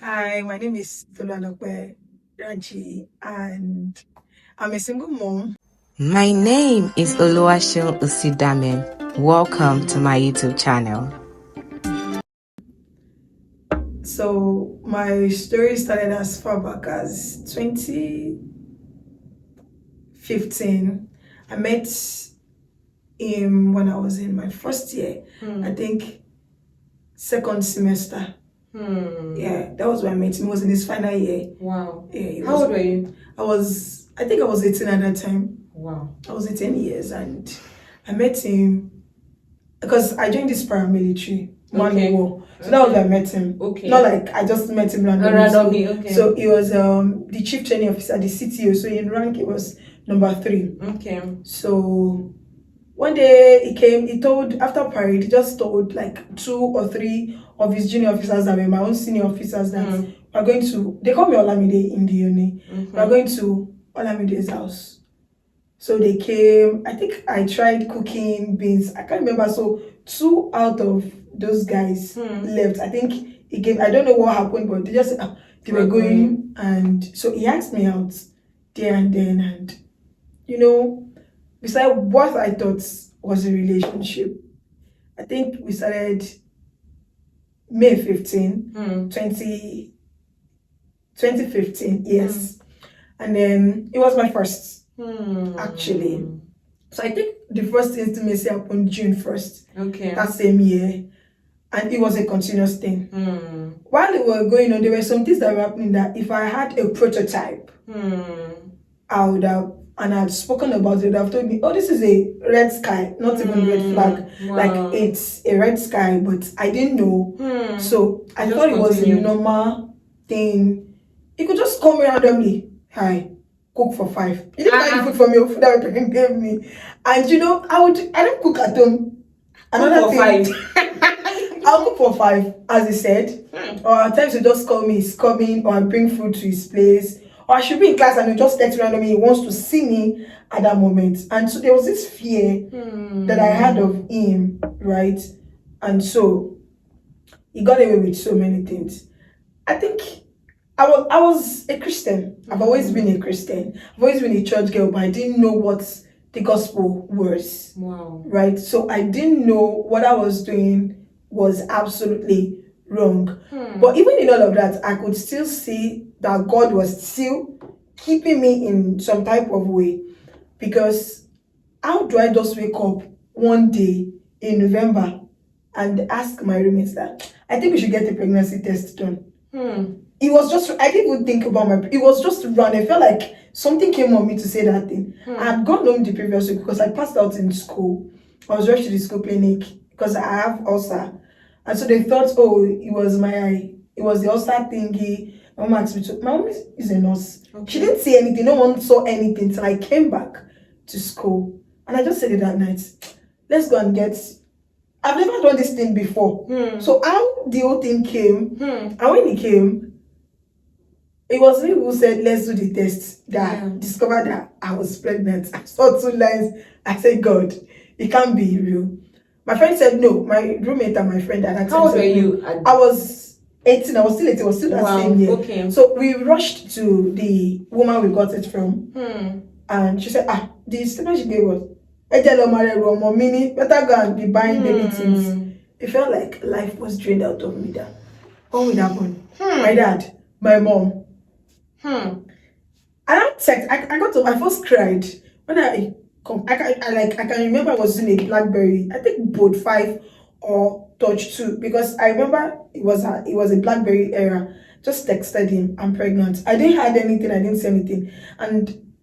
Hi, my name is Oluwaseun Raji, and I'm a single mom. My name is Oluwaseun Usidamen. Welcome to my YouTube channel. So my story started as far back as 2015. I met him when I was in my first year. I think second semester. Yeah, that was when I met him. He was in his final year. Wow. Yeah, How old were you? I think I was 18 at that time. Wow. I was 18 years and I met him because I joined this paramilitary man war. So that was where I met him. Okay. Not like I just met him Randomly, okay. So he was the chief training officer, the CTO. So in rank he was number 3. Okay. So one day he came, after parade, he just told like 2 or 3 of his junior officers that were my own senior officers that we're going to, they call me Olamide in the uni. We're going to Olamide's house. So they came, I think I tried cooking beans. I can't remember. So 2 out of those guys left. I think he gave, I don't know what happened, but they just said, they were going. And so he asked me out there and then. And, beside what I thought was a relationship, I think we started May 15, 2015, yes. And then it was my first. Actually. So I think the first intimacy happened June 1st. Okay. That same year. And it was a continuous thing. While it was going on, there were some things that were happening that if I had a prototype, I would have, and I had spoken about it, I've told me, oh, this is a red sky, not even red flag. Wow. Like it's a red sky, but I didn't know. So I thought it was a normal thing. It could just come randomly. Hi. Cook for 5. He didn't buy the food for me, food that my parents gave me. And I don't cook at home. Another cook for thing, 5. I'll cook for 5, as he said. Or at times he just call me, he's coming, or I bring food to his place. Or I should be in class and he just text randomly, he wants to see me at that moment. And so there was this fear that I had of him, right? And so he got away with so many things. I think I was a Christian. I've always been a Christian. I've always been a church girl, but I didn't know what the gospel was. Wow. Right? So I didn't know what I was doing was absolutely wrong. But even in all of that, I could still see that God was still keeping me in some type of way. Because how do I just wake up one day in November and ask my roommates that I think we should get a pregnancy test done? It was just, I didn't even think about it was just run. I felt like something came on me to say that thing. I had gone home the previous week because I passed out in school. I was rushed to the school clinic because I have ulcer. And so they thought, oh, it was the ulcer thingy. My mom asked me to, my mom is a nurse. Okay. She didn't see anything. No one saw anything till I came back to school. And I just said it that night. Let's go and I've never done this thing before. So how the whole thing came, and when it came, it was me who said, let's do the test, that discovered that I was pregnant. I saw 2 lines. I said, God, it can't be real. My friend said, no. My roommate and my friend at that time. How old were you? I was 18. I was still 18. I was still that same year. Okay. So we rushed to the woman we got it from. And she said, the statement she gave us, better go and be buying baby things. It felt like life was drained out of me. That what would happen? My dad, my mom. And I first cried when I can remember I was in a BlackBerry, I think Bold 5 or Touch 2, because I remember it was a BlackBerry era. Just texted him, I'm pregnant. I didn't hide anything, I didn't say anything. And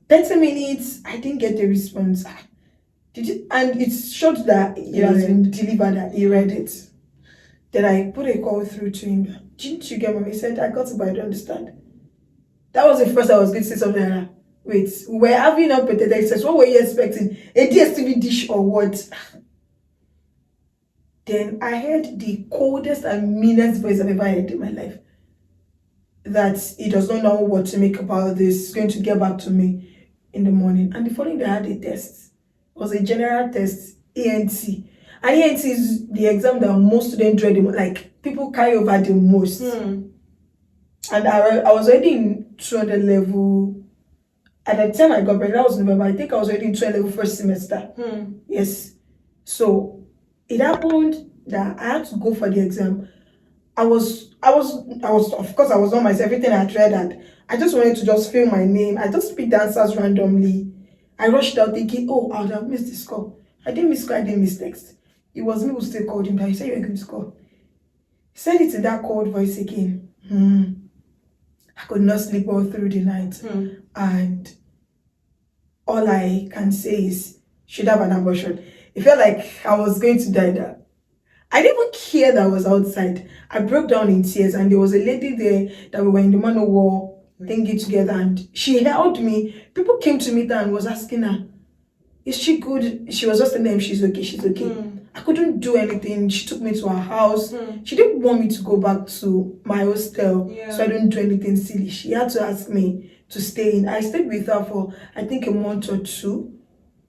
30 minutes, I didn't get a response. And it showed that it has been delivered, that he read it. Then I put a call through to him. Didn't you get me? He said, I got it, but I don't understand. That was the first I was going to say something like that. Wait, we're having unprotected sex. What were you expecting? A DSTV dish or what? Then I heard the coldest and meanest voice I've ever heard in my life. That he does not know what to make about this. He's going to get back to me in the morning. And the following day I had a test. It was a general test, ENT. And ENT is the exam that most students dread, like people carry over the most. And I was already in 200 level. At the time I got pregnant, that was November. I think I was already in 200 level first semester. Yes. So it happened that I had to go for the exam. Of course, I was on myself, everything I had read, and I just wanted to just fill my name. I just picked the answers randomly. I rushed out thinking, oh, I would have missed this call. I didn't miss call, I didn't miss text. It was me who still called him that he said you were going to call. He said it in that cold voice again. I could not sleep all through the night. And all I can say is, should have an abortion. It felt like I was going to die there. I didn't even care that I was outside. I broke down in tears, and there was a lady there that we were in the man of war thinking together, and she held me. People came to meet her and was asking her, is she good? She was just telling them she's okay, she's okay. I couldn't do anything. She took me to her house. She didn't want me to go back to my hostel, so I don't do anything silly. She had to ask me to stay in. I stayed with her for, I think, a month or two.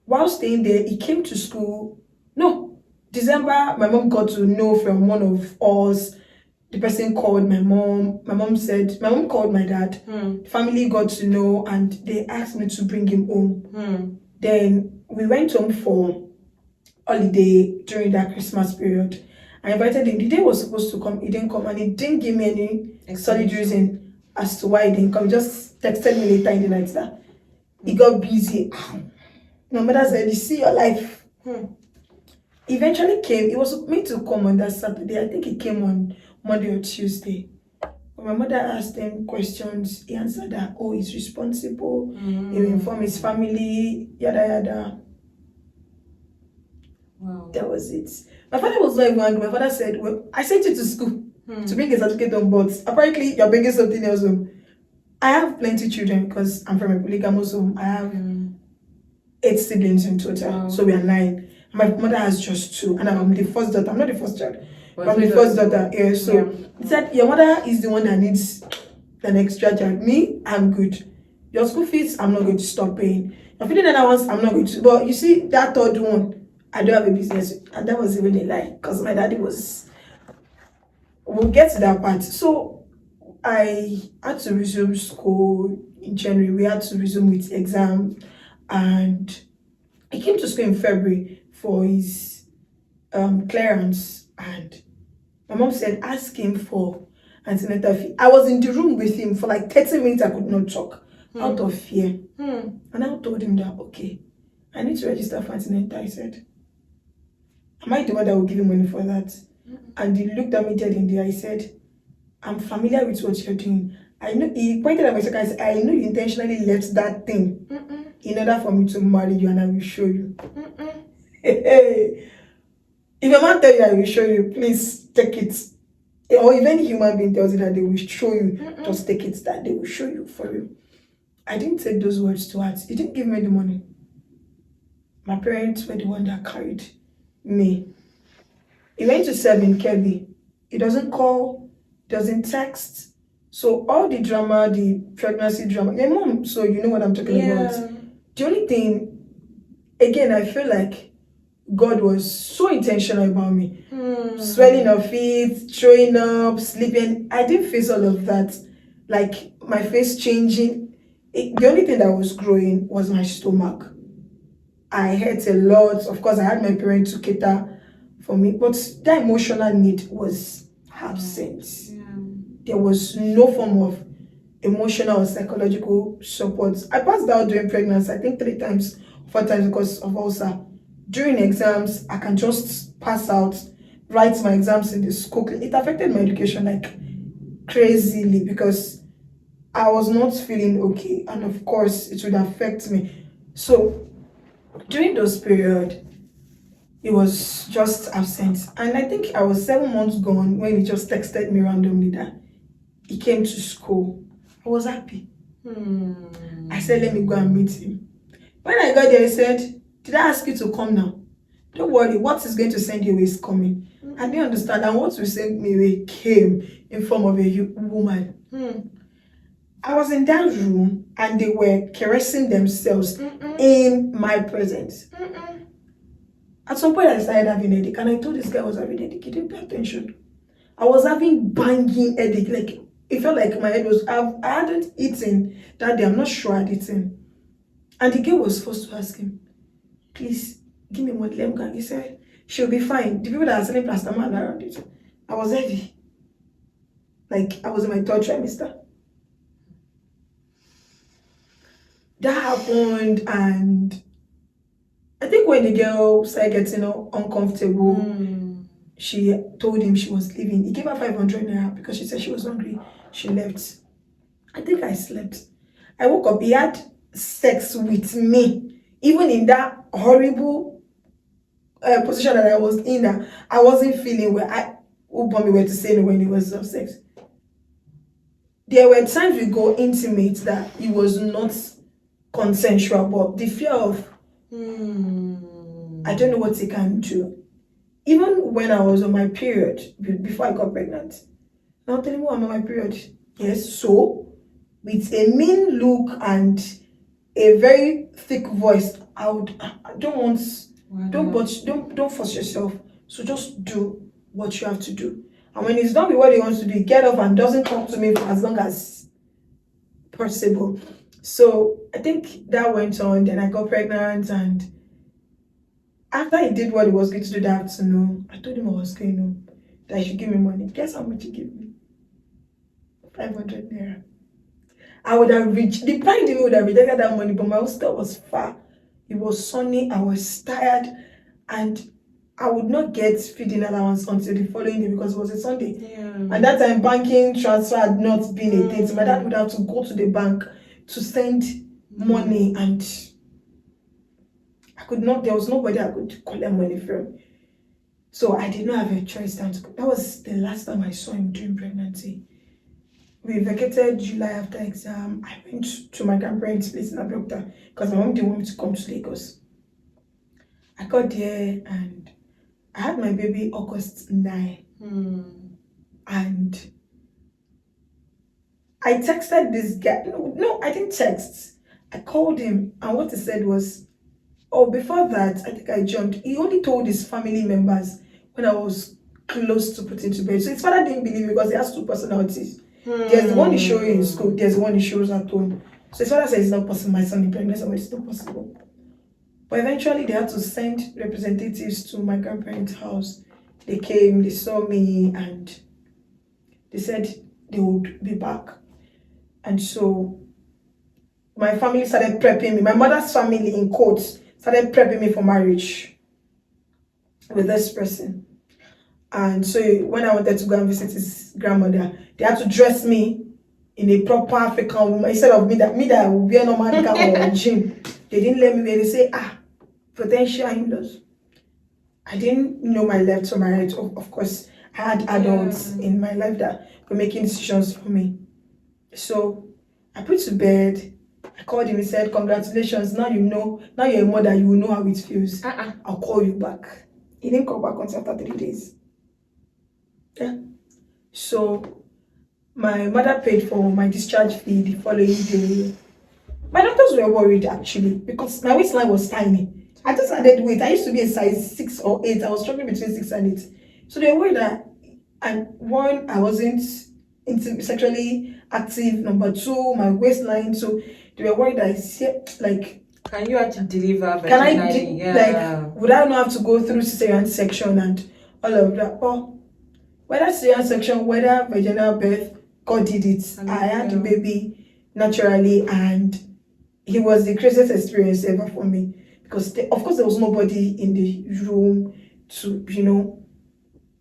While staying there, he came to school. No, December, my mom got to know from one of us. The person called my mom. My mom called my dad. The family got to know, and they asked me to bring him home. Then we went home for holiday during that Christmas period. I invited him. The day was supposed to come, he didn't come, and he didn't give me any solid reason as to why he didn't come. He just texted me later in the night that he got busy. My mother said, you see your life. Eventually came. He was meant to come on that Saturday. I think he came on Monday or Tuesday. When my mother asked him questions, he answered that, oh, he's responsible. He will inform his family, yada yada. Wow. That was it. My father was not even angry. My father said, well, I sent you to school to bring a certificate on, but apparently you're bringing something else home. I have plenty of children because I'm from a polygamous home. I have 8 siblings in total. Wow. So we are 9. My mother has just 2, and I'm the first daughter. I'm not the first child, but I'm the first daughter. Yeah, so he said, your mother is the one that needs an extra child. Me, I'm good. Your school fees, I'm not going to stop paying. You're feeding another ones, I'm not going to. But you see, that third one, I don't have a business. And that was even a lie, because my daddy was... We'll get to that part. So I had to resume school in January. We had to resume with exam, and he came to school in February for his clearance, and my mom said, ask him for antenatal fee. I was in the room with him for like 30 minutes. I could not talk out of fear. And I told him that, okay, I need to register for antenatal. I said, am I the one that will give you money for that? And he looked at me dead in the eye. I said, I'm familiar with what you're doing. I know. He pointed at my second. I said, I know you intentionally left that thing in order for me to marry you, and I will show you. Hey. If a man tell you I will show you, please take it. Or if any human being tells you that they will show you, just take it, that they will show you for you. I didn't take those words to heart. He didn't give me the money. My parents were the one that carried me. He went to serve in Kebbi. He doesn't call, doesn't text. So all the drama, the pregnancy drama, my mom, so you know what I'm talking about. The only thing, again, I feel like God was so intentional about me. Swelling of feet, throwing up, sleeping. I didn't face all of that. Like my face changing. The only thing that was growing was my stomach. I ate a lot. Of course, I had my parents to cater for me, but that emotional need was absent. There was no form of emotional or psychological support. I passed out during pregnancy, I think 3 times, 4 times because of ulcer. During exams, I can just pass out, write my exams in the school. It affected my education like crazily because I was not feeling okay, and of course it would affect me. So during those period, it was just absent, and I think I was 7 months gone when he just texted me randomly that he came to school. I was happy. I said, let me go and meet him. When I got there, he said, did I ask you to come now? Don't worry, what is going to send you away is coming. I didn't understand, and what will send me away came in form of a woman. I was in that room, and they were caressing themselves in my presence. At some point, I started having a headache, and I told this guy I was having a headache. He didn't pay attention. I was having banging headache, like it felt like my head was, I hadn't eaten that day. I'm not sure I'd eaten. And the girl was forced to ask him, please, give me one lemon. He said, she'll be fine. The people that are selling plasterman around it. I was heavy. Like, I was in my third trimester. That happened, and I think when the girl started getting uncomfortable, she told him she was leaving. He gave her 500 naira because she said she was hungry. She left. I think I slept. I woke up. He had sex with me, even in that horrible position that I was in. That I wasn't feeling well. Who brought me where to say no when he was of sex? There were times we go intimate that it was not consensual, but the fear of I don't know what he can do. Even when I was on my period, before I got pregnant, now telling me I'm on my period. Yes, so with a mean look and a very thick voice, I don't force yourself. So just do what you have to do. And when he's done with what he wants to do, he get off and doesn't talk to me for as long as possible. So I think that went on. Then I got pregnant, and after he did what he was going to do that afternoon, I told him I was going home, that he should give me money. Guess how much he gave me? 500 naira. I would have reached, the pride in me would have rejected that money, but my hostel was far. It was sunny, I was tired, and I would not get feeding allowance until the following day because it was a Sunday. Yeah. And that time, banking transfer had not been a thing. So my dad would have to go to the bank to send money, and there was nobody I could collect money from. So I did not have a choice. That was the last time I saw him during pregnancy. We vacated July after exam. I went to my grandparents' place in Abeokuta because my mom didn't want me to come to Lagos. I got there and I had my baby August 9. And I texted this guy. No, I didn't text. I called him, and what he said was, before that, I think I jumped. He only told his family members when I was close to putting to bed. So his father didn't believe me because he has two personalities. There's the one he shows you in school, there's the one he shows at home. So his father said it's not possible, my son is pregnant, so it's not possible. But eventually they had to send representatives to my grandparents' house. They came, they saw me, and they said they would be back. And so my family started prepping me. My mother's family, in quotes, started prepping me for marriage with this person. And so when I wanted to go and visit his grandmother, they had to dress me in a proper African woman instead of me that would wear normal gown or jean. They didn't let me wear. They say, potential in-laws. I didn't know my left from my right. Of course, I had adults in my life that were making decisions for me. So I put to bed. I called him. He said, congratulations. Now you know. Now you're a mother. You will know how it feels. I'll call you back. He didn't call back until after 3 days. Yeah. So my mother paid for my discharge fee the following day. My doctors were worried actually because my waistline was tiny. I just added weight. I used to be a size 6 or 8. I was struggling between 6 and 8. So they were worried that, and one, I wasn't sexually active. Number two, my waistline. So they were worried that can you actually deliver vaginally? Can I would I not have to go through cesarean section and all of that? But whether cesarean section, whether vaginal birth, God did it. I had the baby naturally, and it was the craziest experience ever for me because of course there was nobody in the room to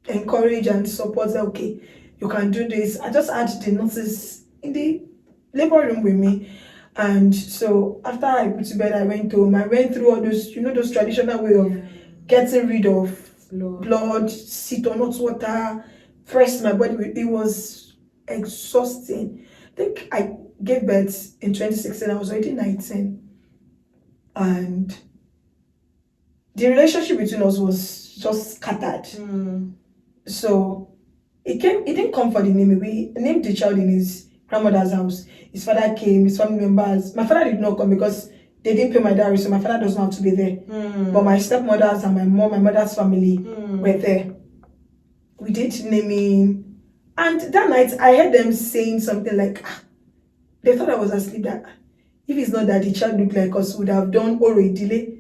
encourage and support that, okay, you can do this. I just had the nurses in the labor room with me. And so after I put to bed, I went home. I went through all those, those traditional way of getting rid of blood, sit on hot water, press my body. It was exhausting. I think I gave birth in 2016. I was already 19. And the relationship between us was just scattered. So it didn't come for the name. We named the child in his grandmother's house. His father came, his family members. My father did not come because they didn't pay my dowry, so my father doesn't have to be there. But my stepmothers and my mother's family were there. We did naming, And that night, I heard them saying something like, they thought I was asleep. That if it's not that the child looked like us, would have done already delay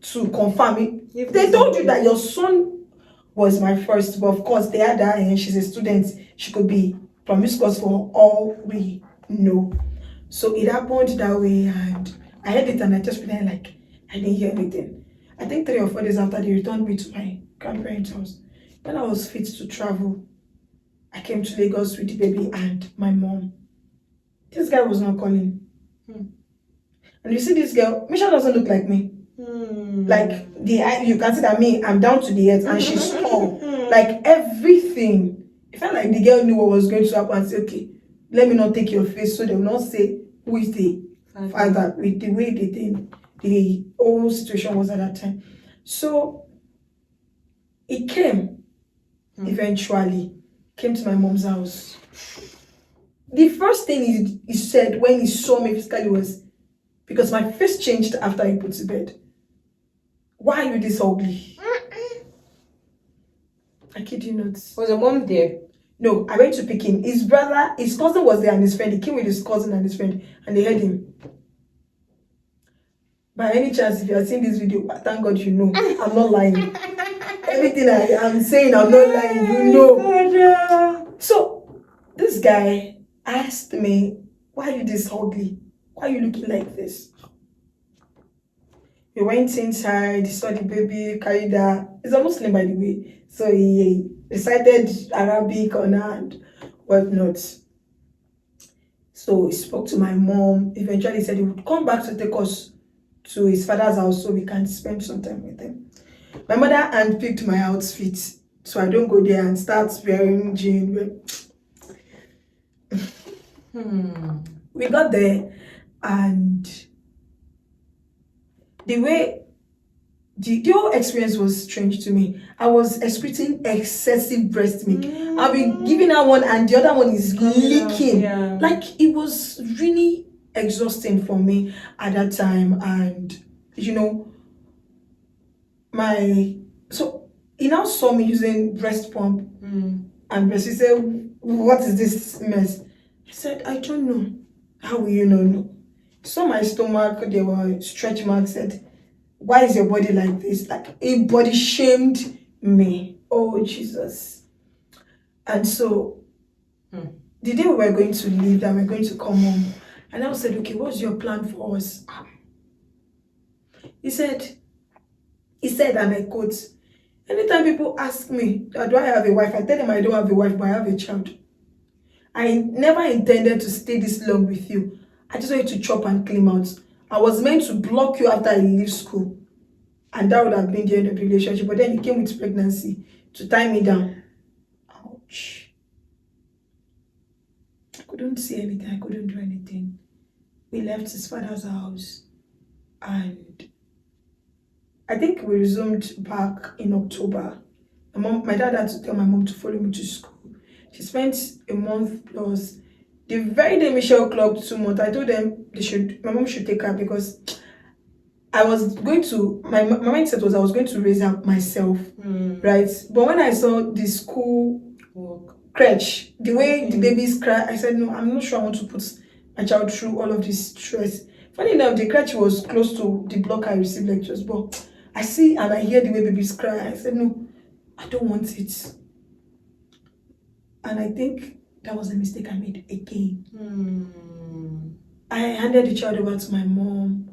to confirm it. They told you that your son was my first, but of course they had her and she's a student. She could be promiscuous for all we know. So it happened that way, and I heard it and I just pretended like I didn't hear anything. I think 3 or 4 days after, they returned me to my grandparents' house. When I was fit to travel, I came to Lagos with the baby and my mom. This guy was not calling. And you see this girl, Misha doesn't look like me. Like, you can see that me, I'm down to the earth and she's tall. Like, everything. It felt like the girl knew what was going to happen and said, okay, let me not take your face so they will not say who is the father, with the way they did. The whole situation was at that time. So it came eventually, came to my mom's house. The first thing he said when he saw me physically was, because my face changed after he put to bed, why are you this ugly? I kid you not. Was your mom there? No, I went to pick him. His cousin was there and his friend. He came with his cousin and his friend and they heard him. By any chance, if you have seen this video, thank God you know. I'm not lying. Everything I am saying, I'm not lying. You know. So, this guy asked me, why are you this ugly? Why are you looking like this? We went inside, saw the baby, carried her. He's a Muslim, by the way. So he recited Arabic on her and whatnot. So he spoke to my mom. Eventually he said he would come back to take us to his father's house so we can spend some time with him. My mother handpicked my outfit so I don't go there and start wearing jeans. We got there and the whole experience was strange to me. I was excreting excessive breast milk. I've been giving her one and the other one is leaking. Yeah. Like, it was really exhausting for me at that time. And so he now saw me using breast pump and breast. He said, what is this mess? I said, I don't know. How will you not know? Saw my stomach, there were stretch marks. Said, why is your body like this? Like, a body shamed me. Oh, Jesus. And so the day we were going to leave, that we were going to come home, and I said, okay, what's your plan for us? He said, and I quote, anytime people ask me, do I have a wife? I tell them I don't have a wife, but I have a child. I never intended to stay this long with you. I just want you to chop and clean out. I was meant to block you after I leave school. And that would have been the end of the relationship. But then you came with pregnancy to tie me down. Ouch. I couldn't see anything. I couldn't do anything. We left his father's house. And I think we resumed back in October. My dad had to tell my mom to follow me to school. She spent a month plus. The very day Michelle clocked 2 months, I told them my mom should take her because I was going to, my mindset was I was going to raise her myself, right? But when I saw the school crèche, the way the babies cry, I said, no, I'm not sure I want to put my child through all of this stress. Funny enough, the crèche was close to the block I received lectures, but I see and I hear the way babies cry. I said, no, I don't want it. And I think that was a mistake I made again. I handed the child over to my mom.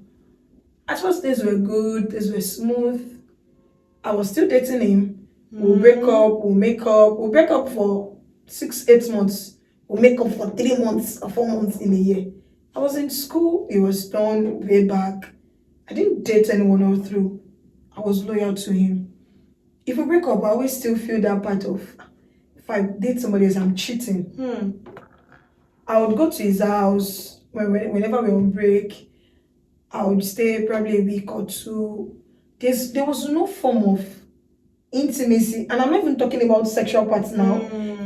At first, things were good, things were smooth. I was still dating him. We'll break up, we'll make up. We'll break up for 6-8 months. We'll make up for 3 months or 4 months in a year. I was in school, he was done way back. I didn't date anyone all through. I was loyal to him. If we break up, I always still feel that part of, if I date somebody else, I'm cheating. I would go to his house whenever we're on break. I would stay probably a week or two. There was no form of intimacy, and I'm not even talking about sexual parts now.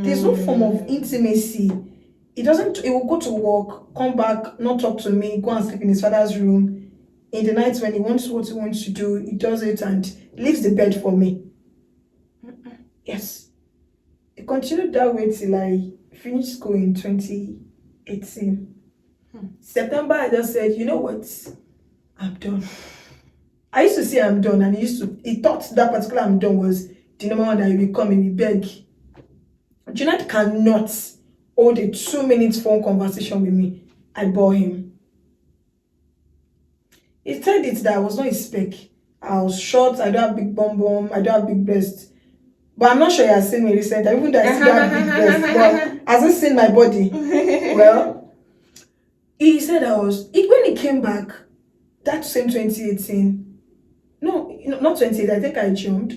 There's no form of intimacy. It will go to work, come back, not talk to me, go and sleep in his father's room. In the nights when he wants what he wants to do, he does it and leaves the bed for me. Yes. It continued that way till I finished school in 2018. September, I just said, you know what? I'm done. I used to say I'm done, and he thought that particular I'm done was the number one that he will come and he beg. Junaid cannot hold a 2 minute phone conversation with me. I bore him. He said it that I was not his spec. I was short, I don't have big bum, I don't have big breasts. But I'm not sure he has seen me recently. Even though I still have big breasts, but hasn't seen my body. Well, he said when he came back, that same 2018, not 2018, I think I jumped.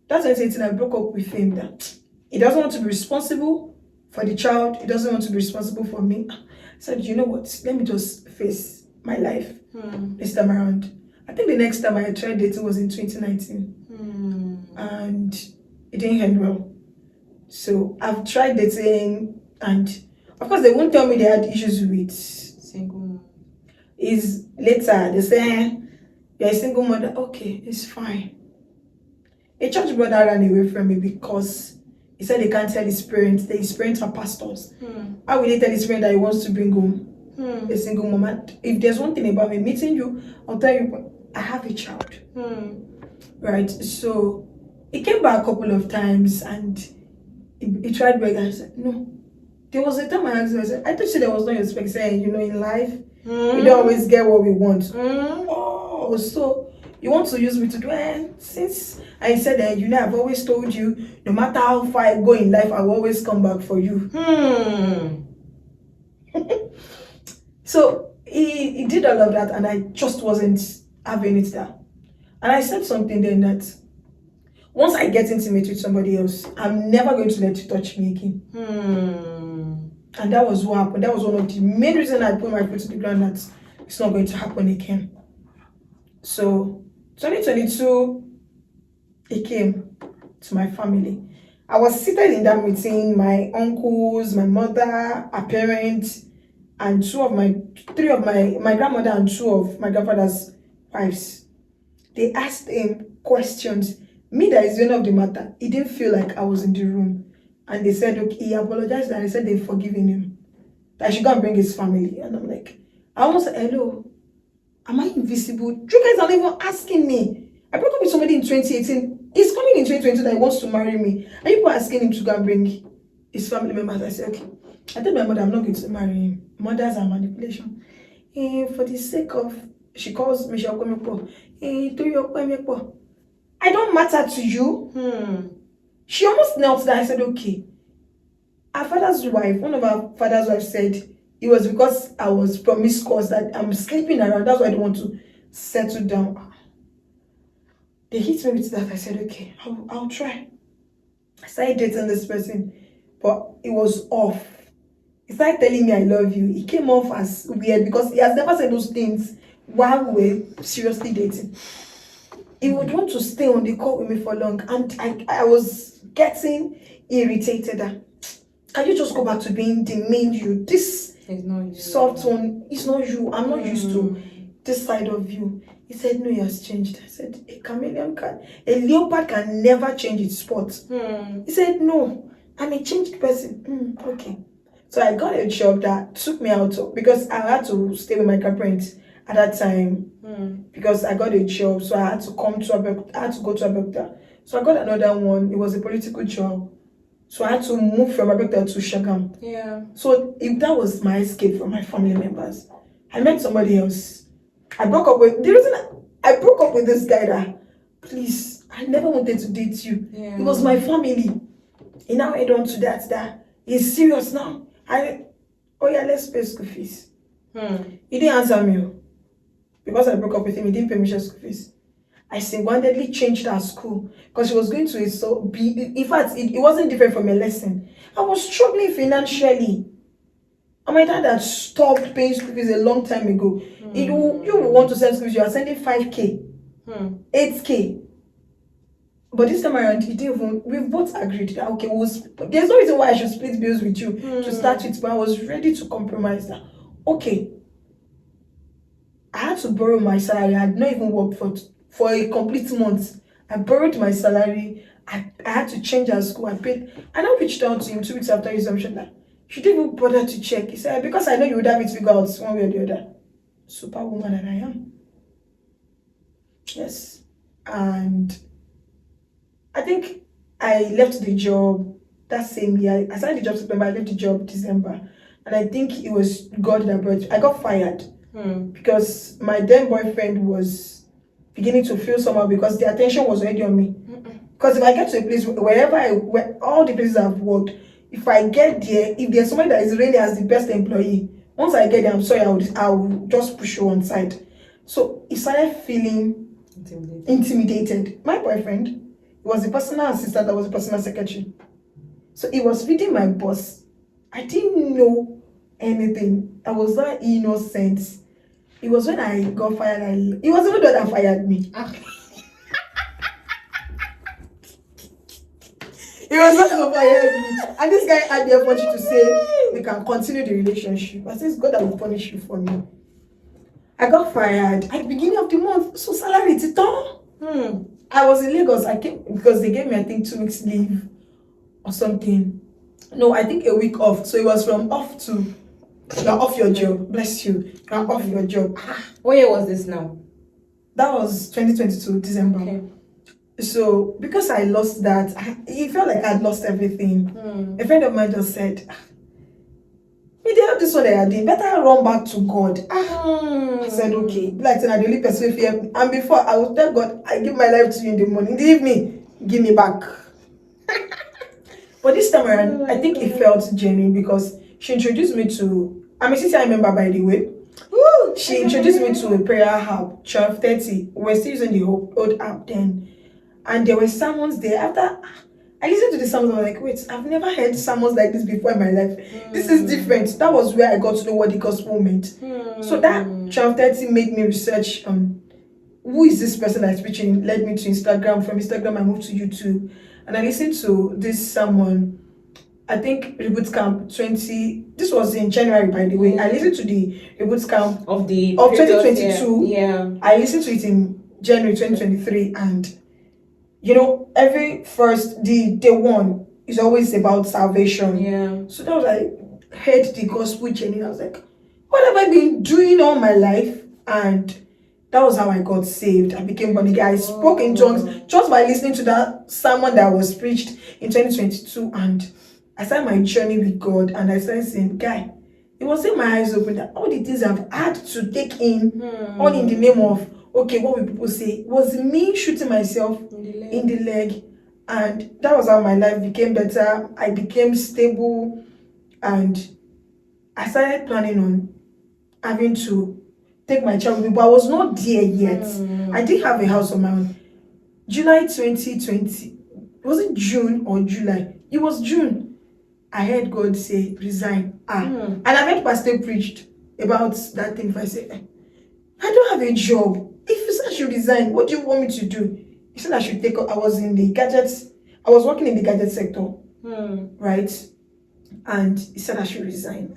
That 2018, I broke up with him that he doesn't want to be responsible for the child. He doesn't want to be responsible for me. I said, you know what? Let me just face my life this time around. I think the next time I tried dating was in 2019. And it didn't end well. So I've tried dating, and of course they won't tell me they had issues with Single. Is later they say you're a single mother. Okay, it's fine. A church brother ran away from me because he said he can't tell his parents that his parents are pastors. How will he tell his parents that he wants to bring home a single mom? If there's one thing about me meeting you, I'll tell you I have a child. Right? So he came back a couple of times and he tried begging. I said, no. There was a time I asked him, I said, I thought there was no respect saying, in life, we don't always get what we want. Oh, so you want to use me to do it? Since I said that, I've always told you, no matter how far I go in life, I will always come back for you. So he did all of that, and I just wasn't having it there. And I said something then that once I get intimate with somebody else, I'm never going to let you touch me again. And that was what happened. That was one of the main reasons I put my foot to the ground that it's not going to happen again. So 2022, he came to my family. I was seated in that meeting, my uncles, my mother, our parents, and three of my grandmother and two of my grandfather's wives. They asked him questions. Me, that is the owner of the matter. He didn't feel like I was in the room. And they said, okay, he apologized, and they said they've forgiven him. That I should go and bring his family. And I'm like, I almost said, hello, am I invisible? You guys are not even asking me. I broke up with somebody in 2018. He's coming in 2022 that he wants to marry me. And you people asking him to go and bring his family members. I said, okay. I told my mother I'm not going to marry him. Mothers are manipulation. For the sake of, she calls me, I don't matter to you. She almost knelt down. I said, okay. Our father's wife, one of our father's wives said, it was because I was promiscuous that I'm sleeping around. That's why I don't want to settle down. They hit me with that. I said, okay, I'll try. I started dating this person, but it was off. He started telling me I love you. It came off as weird because he has never said those things while we were seriously dating. He would want to stay on the call with me for long, and I was getting irritated. Can you just go back to being the main you? This soft one is not you. I'm not used to this side of you. He said, no, he has changed. I said, a leopard can never change its spot. He said, no, I'm a changed person. Okay. So I got a job that took me out because I had to stay with my grandparents at that time. Because I got a job, so I had to go to Abeokuta. So I got another one. It was a political job. So I had to move from Abeokuta to Shagam. Yeah. So if that was my escape from my family members, I met somebody else. The reason I broke up with this guy that, please, I never wanted to date you. Yeah. It was my family. He now head on to that he's serious now. Let's pay school fees. He didn't answer me. Because I broke up with him, he didn't pay me school fees. I single-handedly changed our school because she was going to in fact, it wasn't different from a lesson. I was struggling financially. And my dad had stopped paying school fees a long time ago. You want to send school fees, you are sending 5K, 8K. But this time around, we've both agreed that, okay, there's no reason why I should split bills with you to start with, but I was ready to compromise that. Okay. I had to borrow my salary. I had not even worked for a complete month. I borrowed my salary I had to change her school. I paid. And I reached out to him 2 weeks after resumption. That she didn't even bother to check. He said, because I know you would have it figured out one way or the other. Superwoman that I am. Yes. And I think I left the job that same year. I started the job September, I left the job December. And I think it was God that brought. I got fired because my then boyfriend was beginning to feel somehow because the attention was already on me. Because if I get to a place where all the places I've worked, if I get there, if there's somebody that is really as the best employee, once I get there, I'm sorry, I will just push you one side. So he started feeling intimidated. My boyfriend was the personal assistant, that was the personal secretary. So he was feeding my boss. I didn't know anything. I was that innocent. It was when I got fired. It was even though that fired me. It was not that fired me. And this guy had the opportunity to say we can continue the relationship. I said it's God that will punish you for me. I got fired at the beginning of the month. So salary it's done. I was in Lagos. I came because they gave me, I think, 2 weeks leave or something. No, I think a week off. So it was from off to you're off your job. Bless you. You're off your job. What year was this now? That was 2022, December. Okay. So because I lost that, it felt like I'd lost everything. A friend of mine just said, "Me, they have this one that you're doing. Better run back to God." I said, okay. Like the only person who helped me. And before I would tell God, I give my life to you in the morning. In the evening, give me back. But this time around, I think it felt genuine because she introduced me to, I'm a CCI member by the way. She introduced me to a prayer app, 12:30. We're still using the old app then. And there were sermons there. After I listened to the sermons, I was like, wait, I've never heard sermons like this before in my life. This is different. That was where I got to know what the gospel meant. So that 12:30 made me research on who is this person that's preaching, led me to Instagram. From Instagram, I moved to YouTube. And I listened to this sermon, I think Reboot Camp 20, this was in January by the way. I listened to the Reboot Camp of 2022. Yeah. I listened to it in January 2023 and you know, every first day one is always about salvation. Yeah. So that was I heard the gospel journey. I was like, what have I been doing all my life? And that was how I got saved. I became born again. I spoke in tongues just by listening to that sermon that was preached in 2022. And I started my journey with God. And I started saying, guy, it was in my eyes open that all the things I've had to take in, all in the name of, okay, what will people say? Was me shooting myself in the leg. And that was how my life became better. I became stable. And I started planning on having to take my child with me, but I was not there yet. I didn't have a house on my own. July 2020, was it June or July? It was June. I heard God say, resign. And I heard Pastor preached about that thing. If I say, I don't have a job. If you said I should resign, what do you want me to do? He said I should take up, I was in the gadgets, I was working in the gadget sector, right? And he said I should resign.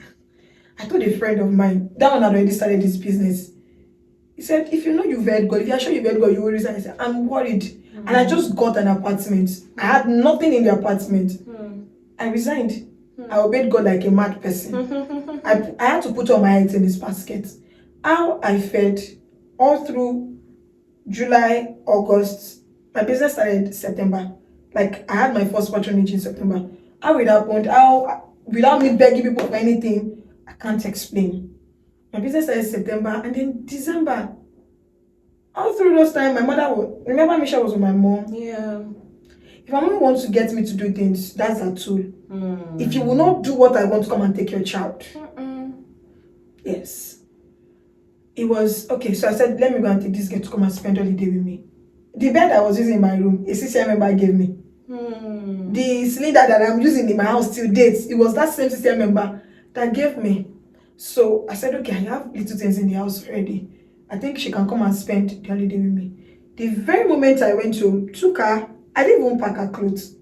I told a friend of mine, that one had already started his business. He said, if you know you've heard God, if you're sure you've heard God, you will resign. I said, I'm worried. And I just got an apartment. I had nothing in the apartment. I resigned. I obeyed God like a mad person. I had to put all my eggs in this basket. How I fed all through July, August. My business started September. Like, I had my first patronage in September. How it happened, how, without me begging people for anything, I can't explain. My business started September and then December. All through those time, my mother would, remember Misha was with my mom? Yeah. If my mom wants to get me to do things, that's her tool. If you will not do what I want, to come and take your child. Yes. It was, okay, so I said, let me go and take this girl to come and spend holiday with me. The bed I was using in my room, a CCI member gave me. The cylinder that I'm using in my house till date, it was that same CCI member that gave me. So I said, okay, I have little things in the house already. I think she can come and spend the holiday with me. The very moment I went to took her, I didn't even pack her clothes.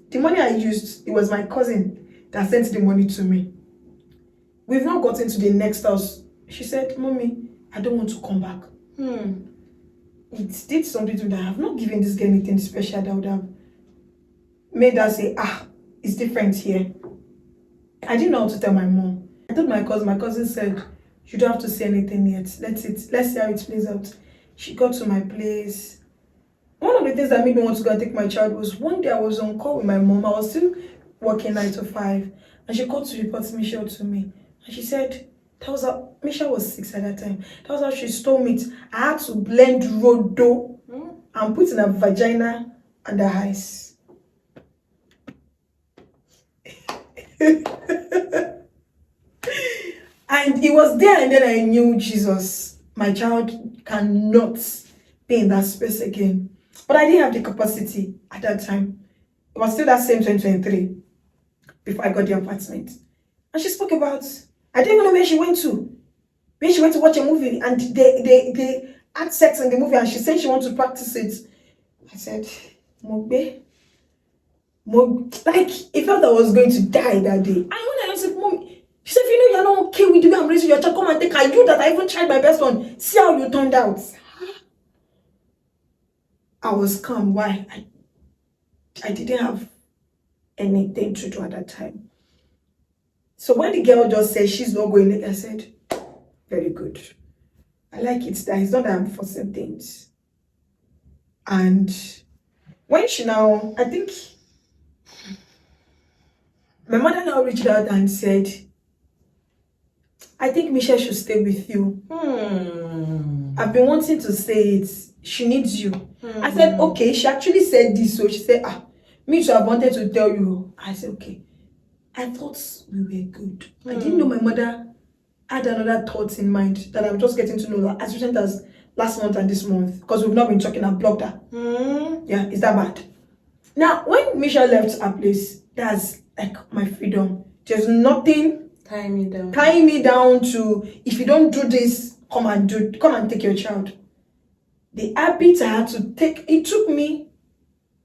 The money I used, it was my cousin that sent the money to me. We've not gotten to the next house. She said, Mommy, I don't want to come back. It did something to me that I have not given this girl anything special that would have made her say, it's different here. I didn't know how to tell my mom. I told my cousin. My cousin said, you don't have to say anything yet. Let's see how it plays out. She got to my place. One of the things that made me want to go and take my child was one day I was on call with my mom. I was still working 9 to 5. And she called to report Michelle to me. And she said, Michelle was 6 at that time. That was how she stole meat. I had to blend rodo and put in her vagina and her eyes. And it was there and then I knew, Jesus, my child cannot be in that space again. But I didn't have the capacity at that time. It was still that same 2023 before I got the apartment. And she spoke about, I didn't even know where she went to. When she went to watch a movie and they had sex in the movie and she said she wanted to practice it. I said, Mogbe. Like, it felt I was going to die that day. And when I said, Mom, she said, if you know you're not okay with the way I'm raising your child, come and take her. You that I even tried my best one. See how you turned out. I was calm. Why? I didn't have anything to do at that time. So when the girl just said she's not going, I said, very good. I like it that it's not that I'm forcing things. And when she now, I think, my mother now reached out and said, I think Michelle should stay with you. I've been wanting to say it. She needs you. I said, okay. She actually said this. So she said, me too, I wanted to tell you. I said, okay. I thought we were good. I didn't know my mother had another thought in mind that I'm just getting to know that as recent as last month and this month. Because we've not been talking, I've blocked her. Yeah, is that bad? Now, when Michelle left our place, that's like my freedom. There's nothing tying me down to, if you don't do this, come and take your child. The habit I had to take, it took me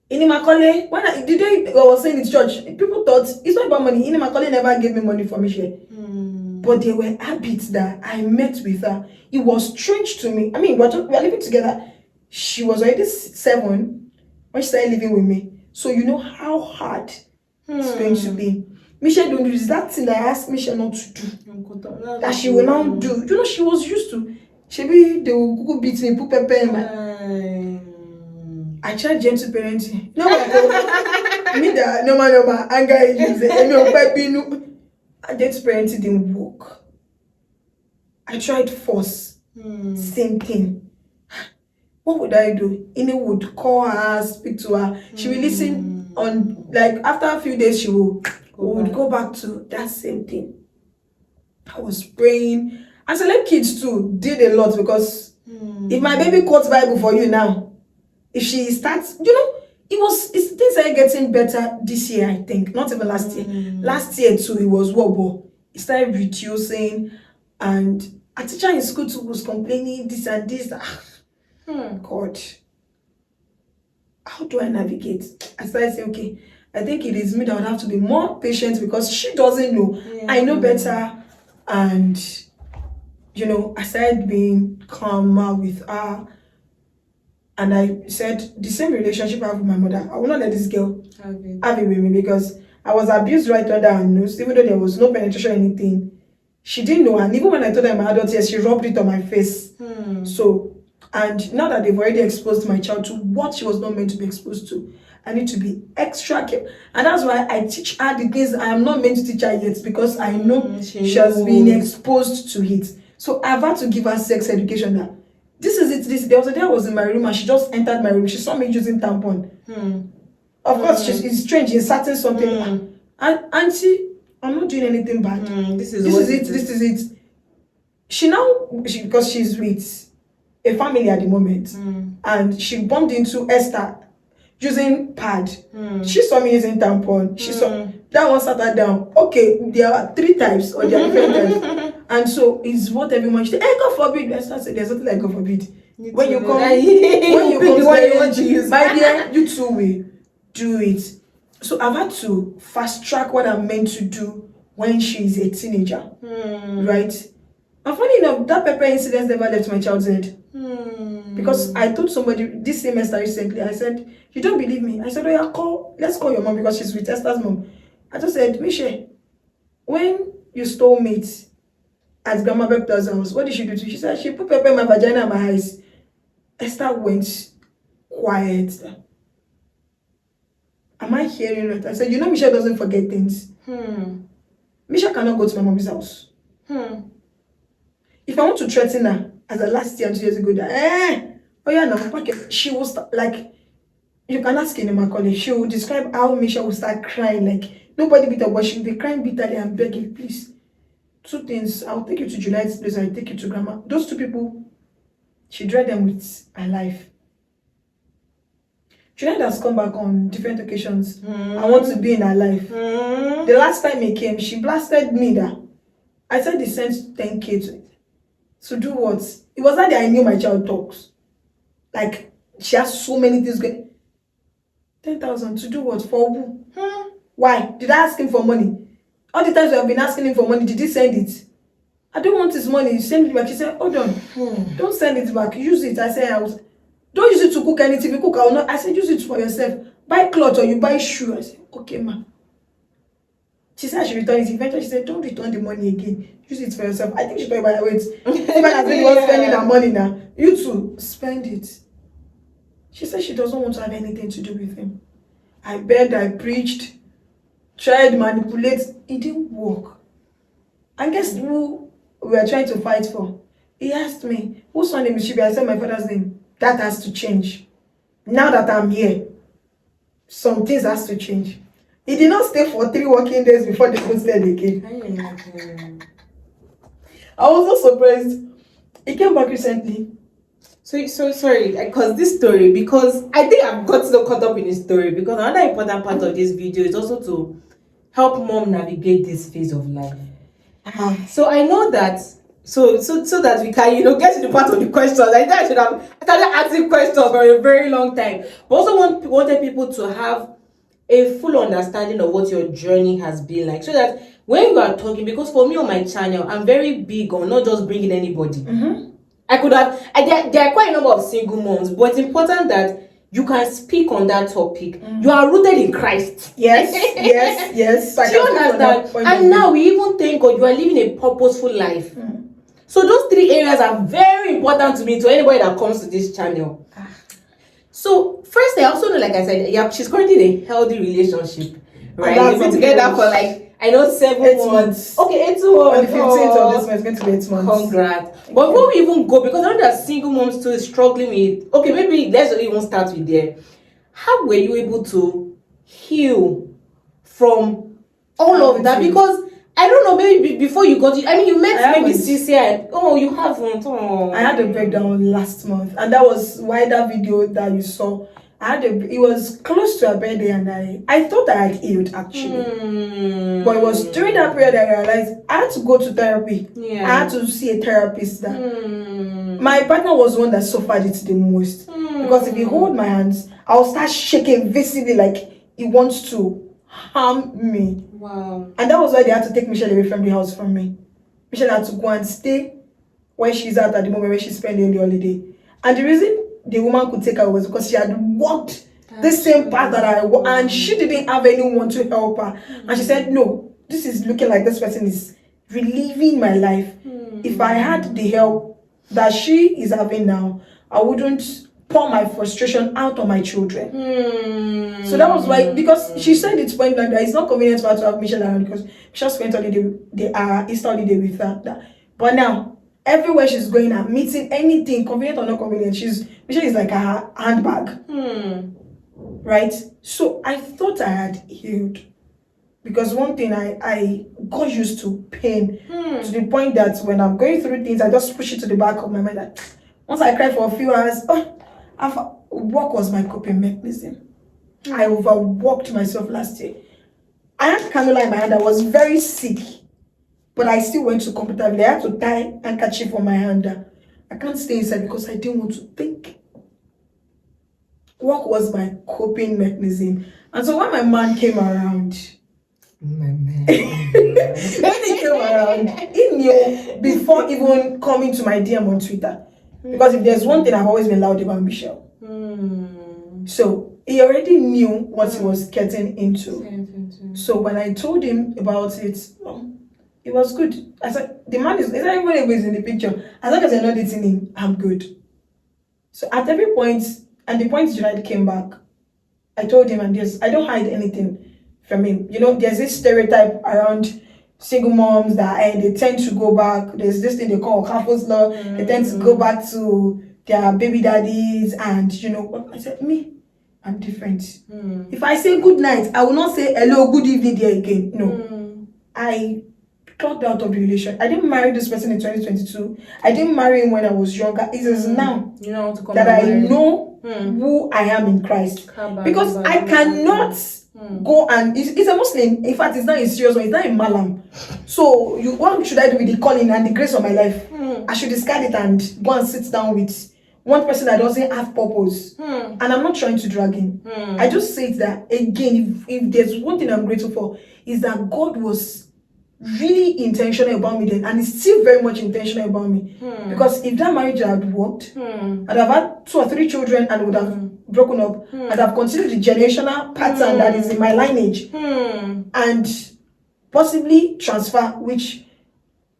in Imakole, the day I was saying in church, people thought it's not about money. In Imakole never gave me money for Michelle. But there were habits that I met with her. It was strange to me. I mean, we were living together. She was already 7 when she started living with me. So you know how hard it's going to be. Michelle don't do this. That thing that I asked Michelle not to do, that she will now do. You know, she was used to. Maybe they will go beat me, put pepper in my. I tried gentle parenting. No, me that normal anger issues. Gentle parenting didn't work. I tried force. Same thing. What would I do? Ine would call her, speak to her. She will listen on, like, after a few days, she would go back to that same thing. I was praying. And select kids too did a lot because if my baby quotes Bible for you now, if she starts, things are getting better this year, I think. Not even last year. Last year too, it was wobble. It started reducing, and a teacher in school too was complaining this and this. God, how do I navigate? I started saying, okay, I think it is me that would have to be more patient because she doesn't know. I know better, and I started being calmer with her. And I said, the same relationship I have with my mother, I will not let this girl have it with me because I was abused right under her nose, even though there was no penetration or anything. She didn't know. And even when I told her in my adult years, she rubbed it on my face. So, and now that they've already exposed my child to what she was not meant to be exposed to, I need to be extra careful. And that's why I teach her the things I am not meant to teach her yet because I know she has been exposed to it. So I've had to give her sex education now. This is it. There was a day I was in my room and she just entered my room. She saw me using tampon. Of course, it's strange. It's certain something. And auntie, I'm not doing anything bad. This is it. She now, because she's with a family at the moment, and she bumped into Esther using pad. She saw me using tampon. She saw that one sat her down. Okay, there are 3 types or there are different types. And so it's what everyone should say, God forbid. Esther said there's something like God forbid. When you come, my dear, you too will do it. So I've had to fast track what I'm meant to do when she's a teenager. Right? And funny enough, that pepper incident never left my child's head. Because I told somebody this semester recently, I said, you don't believe me? I said, oh yeah, let's call your mom because she's with Esther's mom. I just said, Michelle, when you stole meat at Grandma Bepta's house, what did she do to you? She said, she put pepper in my vagina and my eyes. Esther went quiet. Am I hearing right? I said, you know Michelle doesn't forget things. Michelle cannot go to my mom's house. If I want to threaten her, as the last year and 2 years ago, that, oh yeah, no, she was like, you can ask in my college, she will describe how Michelle will start crying, like, nobody beat her, but she'll be crying bitterly and begging, please. 2 things, I'll take you to Juliet's place, I'll take you to Grandma. Those 2 people, she dread them with her life. Juliet has come back on different occasions. I want to be in her life. The last time he came, she blasted me that I said he sent 10K to do what? It was not that I knew my child talks. Like, she has so many things going. 10,000 to do what? For who? Why? Did I ask him for money? All the times we have been asking him for money, did he send it? I don't want his money. Send it back. He said, hold on. Don't send it back. Use it. I said, don't use it to cook anything. If you cook, I will not. I said, use it for yourself. Buy clothes or you buy shoe. I said, okay, ma. She said I should return it. Eventually, she said, don't return the money again. Use it for yourself. I think she thought about it. Even as anyone spending her money now, you too, spend it. She said she doesn't want to have anything to do with him. I begged, I preached, tried to manipulate. It didn't work. And guess who we were trying to fight for? He asked me, whose son name is Shibi? I said my father's name. That has to change. Now that I'm here, some things has to change. He did not stay for 3 working days before they posted again. I was so surprised. He came back recently. So sorry, because this story, because I think I've got so caught up in this story, because another important part of this video is also to help mom navigate this phase of life. So I know that so that we can, get to the part of the questions. I think I should have started asking questions for a very long time. But also wanted people to have a full understanding of what your journey has been like, so that when you are talking, because for me on my channel, I'm very big on not just bringing anybody. I could have, there are quite a number of single moms, but it's important that you can speak on that topic. You are rooted in Christ. Yes. Do you understand? And now we even thank God you are living a purposeful life. So those 3 areas are very important to me, to anybody that comes to this channel. So first, I also know, like I said, yeah, she's currently in a healthy relationship, right? They've been together for 7 months. Okay, 8 months. On the 15th of this month, it's going to be 8 months. Congrats. But before we even go, because I know that single moms too is struggling with, okay, maybe let's even start with there. How were you able to heal from all of that? Because I don't know, maybe before you got it, I mean, you met maybe Cecilia. You haven't. I had a breakdown last month, and that was why that video that you saw, it was close to her birthday, and I thought I had healed actually. But it was during that period that I realized I had to go to therapy. I had to see a therapist. My partner was one that suffered it the most. Because if he hold my hands, I'll start shaking visibly, like he wants to harm me. Wow. And that was why they had to take Michelle away from the house from me. Michelle had to go and stay where she's at the moment, where she's spending the holiday. And the reason the woman could take her was because she had walked the same path that I walked, and she didn't have anyone to help her. And she said, no, this is looking like this person is reliving my life. If I had the help that she is having now, I wouldn't pour my frustration out on my children. So that was why, because she said it's point blank that it's not convenient for her to have Michelle around, because Michelle spent Easter holiday with her. But now, everywhere she's going and meeting anything, convenient or not convenient, Michelle is like a handbag. Right? So I thought I had healed. Because one thing, I got used to pain to the point that when I'm going through things, I just push it to the back of my mind. Like, once I cry for a few hours, work was my coping mechanism. I overworked myself last year. I had cannula in my hand. I was very sick, but I still went to comfortably. I had to tie handkerchief on my hand. I can't stay inside because I didn't want to think. Work was my coping mechanism. And so when my man came around, when he came around, he knew before even coming to my DM on Twitter. Because if there's one thing I've always been loud about Michelle. So he already knew what he was getting into. So when I told him about it, it was good. I said, the man is not even in the picture. As long as you're not dating him, I'm good. So at every point, and the point Junaid came back, I told him, and I don't hide anything from him. You know, there's this stereotype around single moms that they tend to go back. There's this thing they call couples law. They tend to go back to their baby daddies, and you know, I said, I'm different. If I say good night, I will not say hello, good evening there again. No. I clocked out of the relation. I didn't marry this person in 2022. I didn't marry him when I was younger. It is now that I know who I am in Christ. Because I cannot go and it's a Muslim. In fact, it's not a serious one. It's not a malam. So what should I do with the calling and the grace of my life? I should discard it and go and sit down with one person that doesn't have purpose. And I'm not trying to drag him. I just say that again, if there's one thing I'm grateful for, is that God was really intentional about me then, and is still very much intentional about me. Because if that marriage had worked, I'd have had 2 or 3 children and would have broken up. I'd have continued the generational pattern that is in my lineage, and possibly transfer, which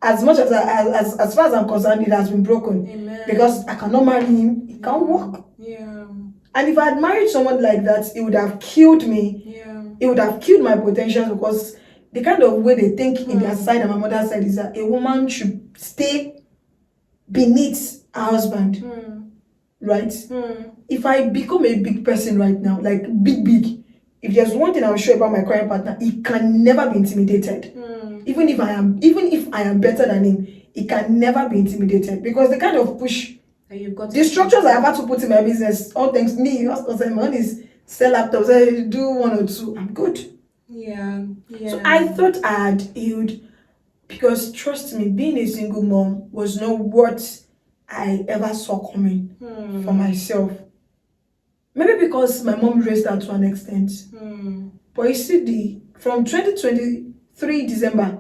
as much as far as I'm concerned, it has been broken. Amen. Because I cannot marry him, it can't work. And if I had married someone like that, it would have killed me. It would have killed my potential, because the kind of way they think in their side and my mother's side is that a woman should stay beneath her husband. Right? If I become a big person right now, like big, if there's one thing I'm sure about my current partner, he can never be intimidated. Even if I am better than him, he can never be intimidated, because the kind of push, the structures I have had to put in my business, all thanks to me, my own is sell laptops, I do 1 or 2, I'm good. So I thought I had healed, because trust me, being a single mom was not what I ever saw coming for myself. Maybe because my mom raised her to an extent. But you see, from 2023 December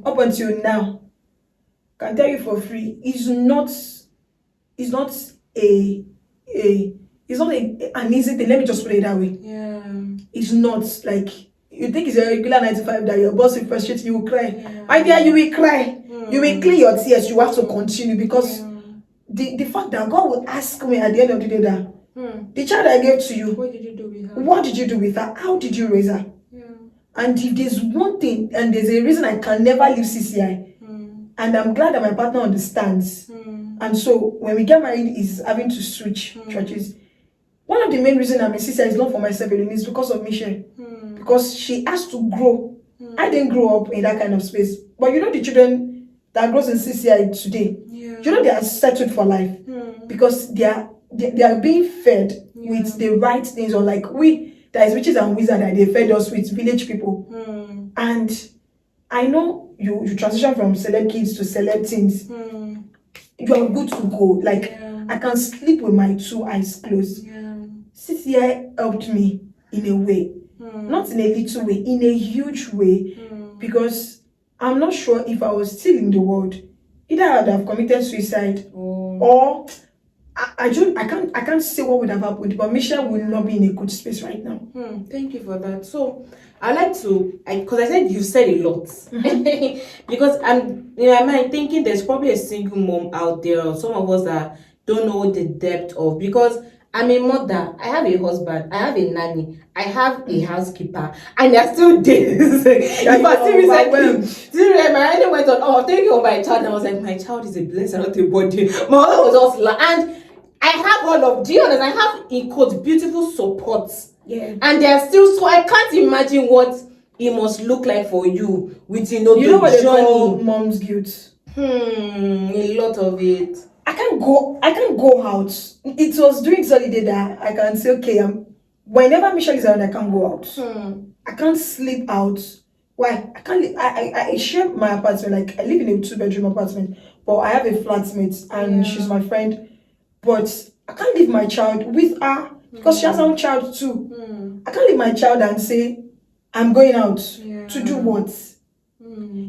up until now, I can tell you for free, it's not an easy thing. Let me just put it that way. It's not like you think it's a regular 95 that your boss will frustrate you, will cry. My dear, you will cry. You will clear your tears. You have to continue, because the fact that God will ask me at the end of the day that the child I gave to you, what did you do with her? What did you do with her? How did you raise her? And if there's one thing, and there's a reason I can never leave CCI, and I'm glad that my partner understands. And so when we get married, is having to switch churches. One of the main reasons I'm in CCI is not for myself alone, is because of Michelle. Because she has to grow. I didn't grow up in that kind of space. But you know, the children that grows in CCI today, you know, they are settled for life. Because they are being fed with the right things, or like that is witches and wizards that they fed us with, village people. And I know you transition from celeb kids to celeb teens. You are good to go. Like, I can sleep with my 2 eyes closed. CCI helped me in a way. Not in a little way, in a huge way. Because I'm not sure if I was still in the world, either I would have committed suicide or I can't say what would have happened, but Michelle will not be in a good space right now. Thank you for that. So I like to, because I said you said a lot. Because I'm in my mind thinking there's probably a single mom out there, or some of us that don't know the depth of, because I'm a mother, I have a husband, I have a nanny, I have a housekeeper, and there are still days. But seriously, my nanny went on, I was thinking of my child, and I was like, my child is a blessing, not a body. My mother was just like, and I have all of, do you understand? I have, in quotes, beautiful support. And they are still, so I can't imagine what it must look like for you with, you know what they call mom's guilt. A lot of it. I can't go out. It was during holiday that I can say, okay, whenever Michelle is around, I can't go out. I can't sleep out. Why? I can't. I share my apartment. Like, I live in a 2-bedroom apartment, but I have a flatmate, and she's my friend. But I can't leave my child with her, because she has her own child too. I can't leave my child and say, I'm going out to do what?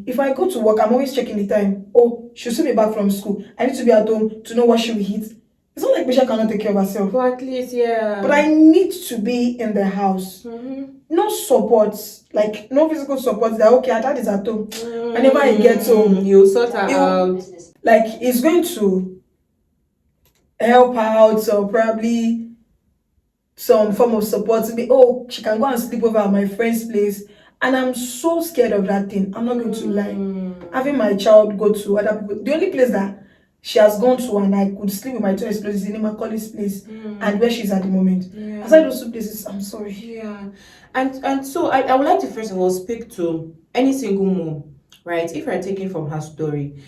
If I go to work, I'm always checking the time. Oh, she'll see me back from school. I need to be at home to know what she will eat. It's not like Misha cannot take care of herself. But at least, yeah. But I need to be in the house. No support, like no physical support. That okay, dad is at home. Whenever I get home, you sort her out. Like it's going to help her out, or probably some form of support to be. Oh, she can go and sleep over at my friend's place, and I'm so scared of that thing. I'm not going to lie. Having my child go to other people, the only place that she has gone to and I could sleep with my choice place is in Imakoli's place and where she's at the moment. Aside those two places, I'm sorry. Yeah. And so I would like to first of all speak to any single mom, right? If you're taking from her story,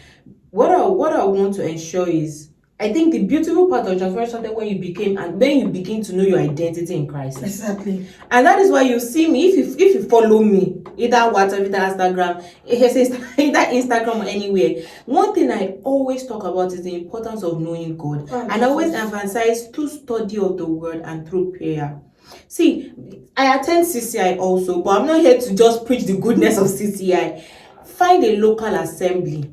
what I want to ensure is, I think the beautiful part of transformation started when you became, and then you begin to know your identity in Christ. Exactly. And that is why you see me, if you follow me, either WhatsApp, either Instagram, either Instagram or anywhere, one thing I always talk about is the importance of knowing God. And I always emphasize through study of the word and through prayer. See, I attend CCI also, but I'm not here to just preach the goodness of CCI. Find a local assembly.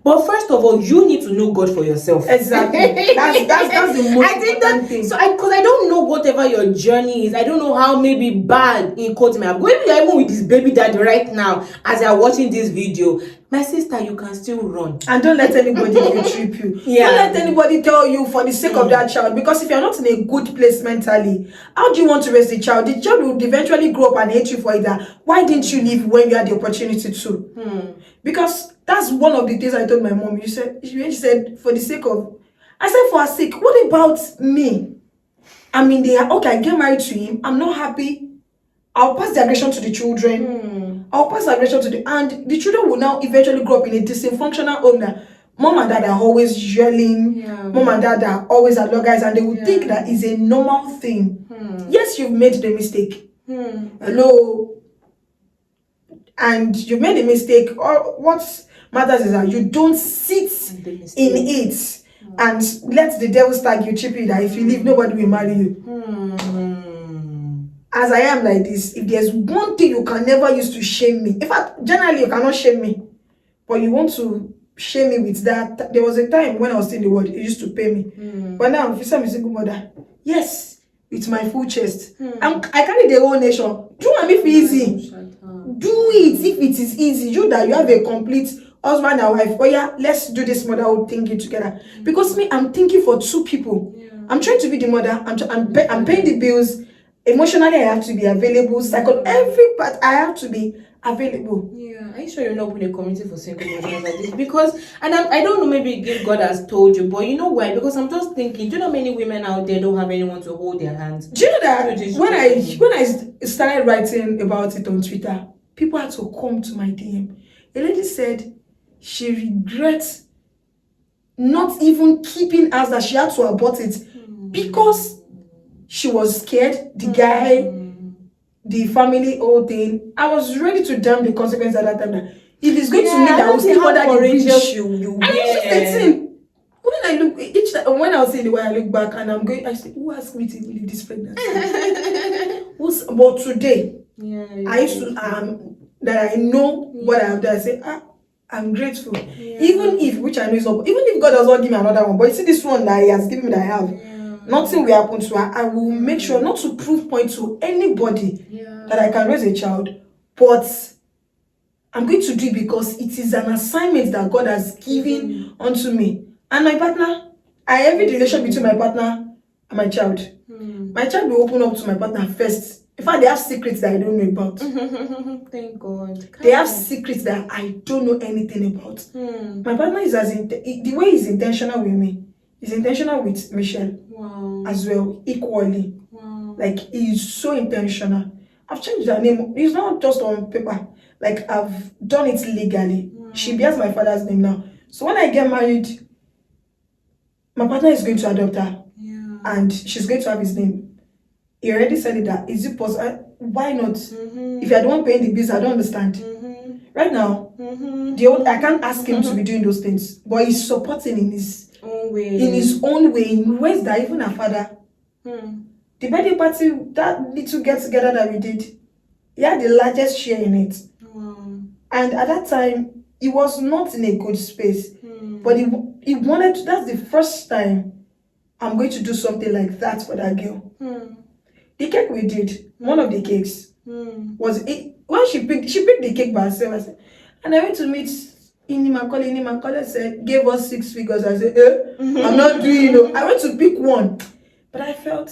But first of all, you need to know God for yourself. Exactly. That's the most important thing. So because I don't know whatever your journey is. I don't know how maybe bad in quote may have. Maybe you're even with this baby daddy right now as you're watching this video. My sister, you can still run. And don't let anybody guilt trip you. Yeah. Don't let anybody tell you for the sake of that child. Because if you're not in a good place mentally, how do you want to raise the child? The child will eventually grow up and hate you for it. Why didn't you leave when you had the opportunity to? Because that's one of the things I told my mom. She said, for the sake of... I said, for her sake, what about me? I mean, okay, I get married to him. I'm not happy. I'll pass the aggression to the children. I'll pass the aggression to and the children will now eventually grow up in a dysfunctional home that mom and dad are always yelling. Mom and dad are always at guys, and they will think that is a normal thing. Yes, you've made the mistake. Hello. And you made a mistake. Or what matters is that you don't sit in it and let the devil stag you cheaply that if you leave, nobody will marry you. As I am like this, if there's one thing you can never use to shame me, in fact, generally you cannot shame me, but you want to shame me with that. There was a time when I was in the world, it used to pay me. But now, if I'm a single mother, yes, with my full chest. I carry the whole nation. Do and if easy. Do it if it is easy. You that you have a complete husband and wife. Oh yeah, let's do this motherhood thinking together. Because me, I'm thinking for two people. I'm trying to be the mother. I'm paying the bills. Emotionally, I have to be available. Every part, I have to be available. Yeah, are you sure you're not in a community for single mothers like this? Because, and I don't know, maybe if God has told you, but you know why? Because I'm just thinking, do you know many women out there don't have anyone to hold their hands? Do you know that when I started writing about it on Twitter, people had to come to my DM. A lady said she regrets not even keeping us, that she had to abort it because she was scared. The guy, the family, whole thing. I was ready to damn the consequence at that time. If it's going to me, that I will still order the bridge. I was 18. When I was in the way, I look back and I'm going, I say, who asked me to leave this pregnancy? But today, I used to that I know what I have done. I say, I'm grateful. Even if, which I know is not, even if God does not give me another one, but you see this one that He has given me that I have. Nothing will happen to her. I will make sure not to prove point to anybody that I can raise a child, but I'm going to do it because it is an assignment that God has given unto me. And my partner, I envy the relation between my partner and my child. My child will open up to my partner first. In fact, they have secrets that I don't know about. Thank God. They have secrets that I don't know anything about. My partner is the way he's intentional with me. He's intentional with Michelle as well, equally. Like, he's so intentional. I've changed her name. It's not just on paper. Like, I've done it legally. She bears my father's name now. So when I get married, my partner is going to adopt her. And she's going to have his name. He already said it that, is it possible? Why not? If you're the one paying the bills, I don't understand. Right now, I can't ask him to be doing those things. But he's supporting in his own way, in ways that even her father. The birthday party, that little get together that we did, he had the largest share in it. And at that time, he was not in a good space. But he wanted to, that's the first time I'm going to do something like that for that girl. The cake we did, one of the cakes, was it, when she picked the cake by herself. I said, and I went to meet Inimakole said, gave us 6 figures. I said, I'm not doing, I went to pick one. But I felt,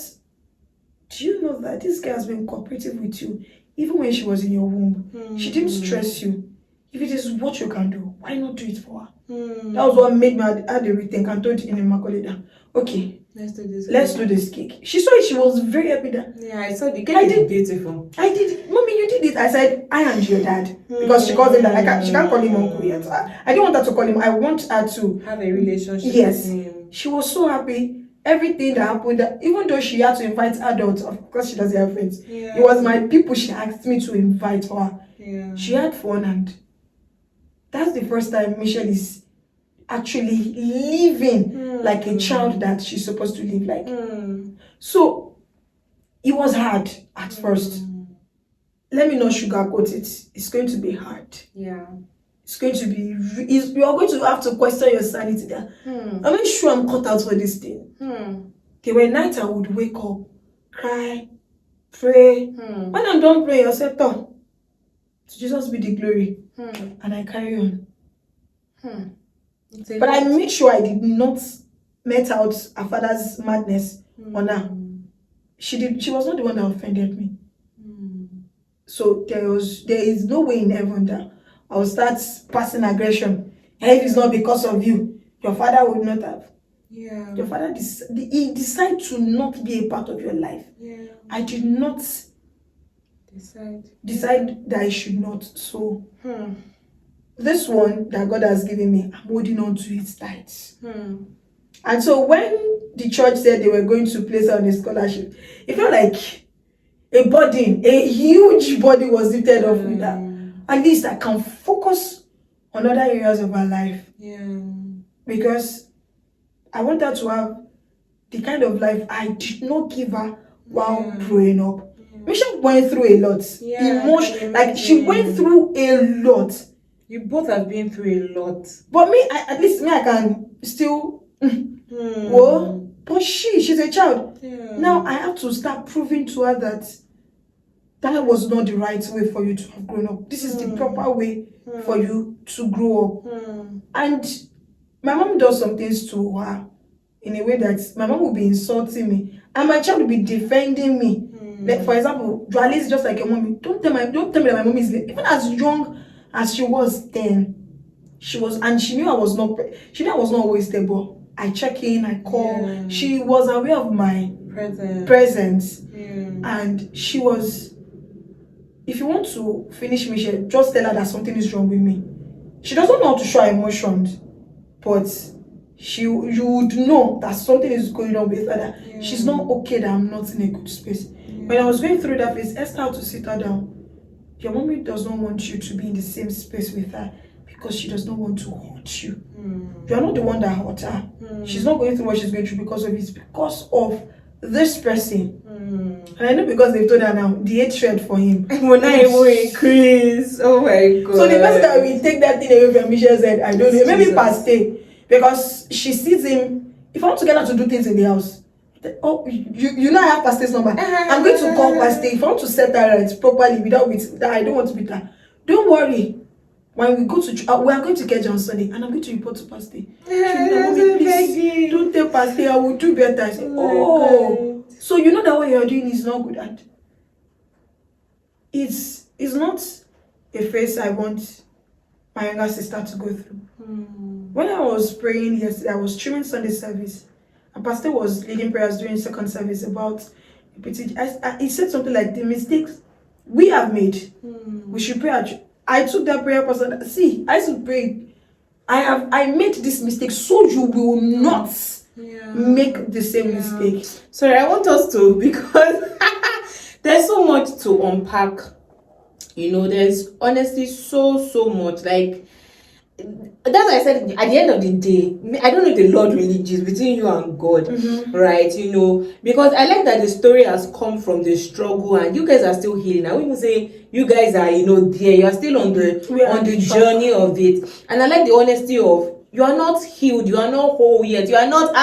do you know that this girl has been cooperative with you even when she was in your womb? She didn't stress you. If it is what you can do, why not do it for her? That was what made me add a rethink and told Inimakole that, okay, let's do this cake. She saw it, she was very happy that. Yeah, I saw the cake. Is beautiful. I did, Mommy, you did it. I said, I am your dad. Because she calls him that. She can't call him uncle yet. I didn't want her to call him. I want her to have a relationship with him. She was so happy. Everything that happened, even though she had to invite adults, of course she doesn't have friends. It was my people she asked me to invite her. She had fun, and that's the first time Michelle is actually living like a child that she's supposed to live like. So it was hard at first. Let me not sugarcoat it. It's going to be hard. It's going to be, you are going to have to question your sanity there. I'm not sure I'm cut out for this thing. There were nights I would wake up, cry, pray. When I'm done praying, I said, to Jesus be the glory. And I carry on. But I made sure I did not met out her father's madness on her. She was not the one that offended me. So there is no way in heaven that I will start passing aggression. And if it's not because of you, your father would not have. Your father he decided to not be a part of your life. I did not decide that I should not. So this one that God has given me, I'm holding on to it tight. And so when the church said they were going to place her on a scholarship, it felt like a burden, a huge body was lifted off with her. At least I can focus on other areas of her life. Because I want her to have the kind of life I did not give her while growing up. Michelle went through a lot. Emotion, like she went through a lot. You both have been through a lot. But me, at least me, I can still well, but she's a child. Now I have to start proving to her that was not the right way for you to have grown up. This is the proper way for you to grow up. And my mom does some things to her in a way that my mom will be insulting me, and my child will be defending me. Like, for example, Joali is just like a mommy. Don't tell me that my mom is late. Even as young as she was then, she was, and she knew I was not. She knew I was not always there, but I check in, I call. She was aware of my presence, and she was. If you want to finish Michelle, just tell her that something is wrong with me. She doesn't know how to show her emotions, but you would know that something is going on with her. That she's not okay, that I'm not in a good space. When I was going through that phase, Esther had to sit her down. Your mommy does not want you to be in the same space with her because she does not want to hurt you. You are not the one that hurt her. She's not going through what she's going through because of it. It's because of this person. And I know because they've told her now, the hatred for him will not even increase. Oh my God. So the person that will take that thing away from Michelle said, I don't know, maybe Pastor, because she sees him. If I want to get her to do things in the house, you know I have Pastor's number. I'm going to call Pastor. If I want to set her right properly without that, I don't want to beat her. Don't worry. When we go to we are going to catch on Sunday, and I'm going to report to Pastor. Please don't tell Pastor. I will do better. I say, so you know that what you're doing is not good, and it's not a phase I want my younger sister to go through. When I was praying yesterday, I was streaming Sunday service, and Pastor was leading prayers during second service about he said something like, the mistakes we have made, we should pray. I took that prayer person. See, I should pray. I made this mistake, so you will not make the same mistake. Sorry, I want us to, because there's so much to unpack. You know, there's honestly so much. Like, that's why I said at the end of the day, I don't know if the Lord really is between you and God, right? Because I like that the story has come from the struggle and you guys are still healing. I wouldn't even say you guys are, there. You are still on the journey of it. And I like the honesty of you are not healed, you are not whole yet, you are not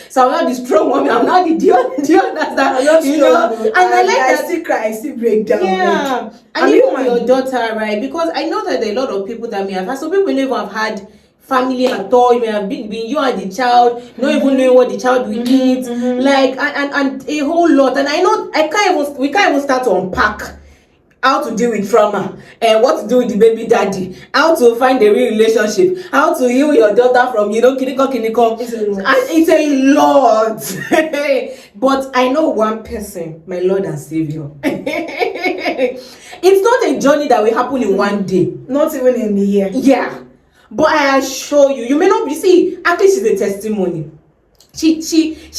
so I'm not the strong woman, I'm not the do you understand? I'm not strong, And I like I that. still cry, I still break down. Yeah, and even your daughter, right? Because I know that there are a lot of people that may have had, some people never have had family at all. You may have been you and the child, not even knowing what the child will eat, like and a whole lot. And I know we can't even start to unpack how to deal with trauma and what to do with the baby daddy, how to find a real relationship, how to heal your daughter from kiniko. It's a lot. But I know one person, my Lord and Savior. It's not a journey that will happen in one day, not even in a year. Yeah, but I assure you, you may not be see. Actually, she's a testimony. She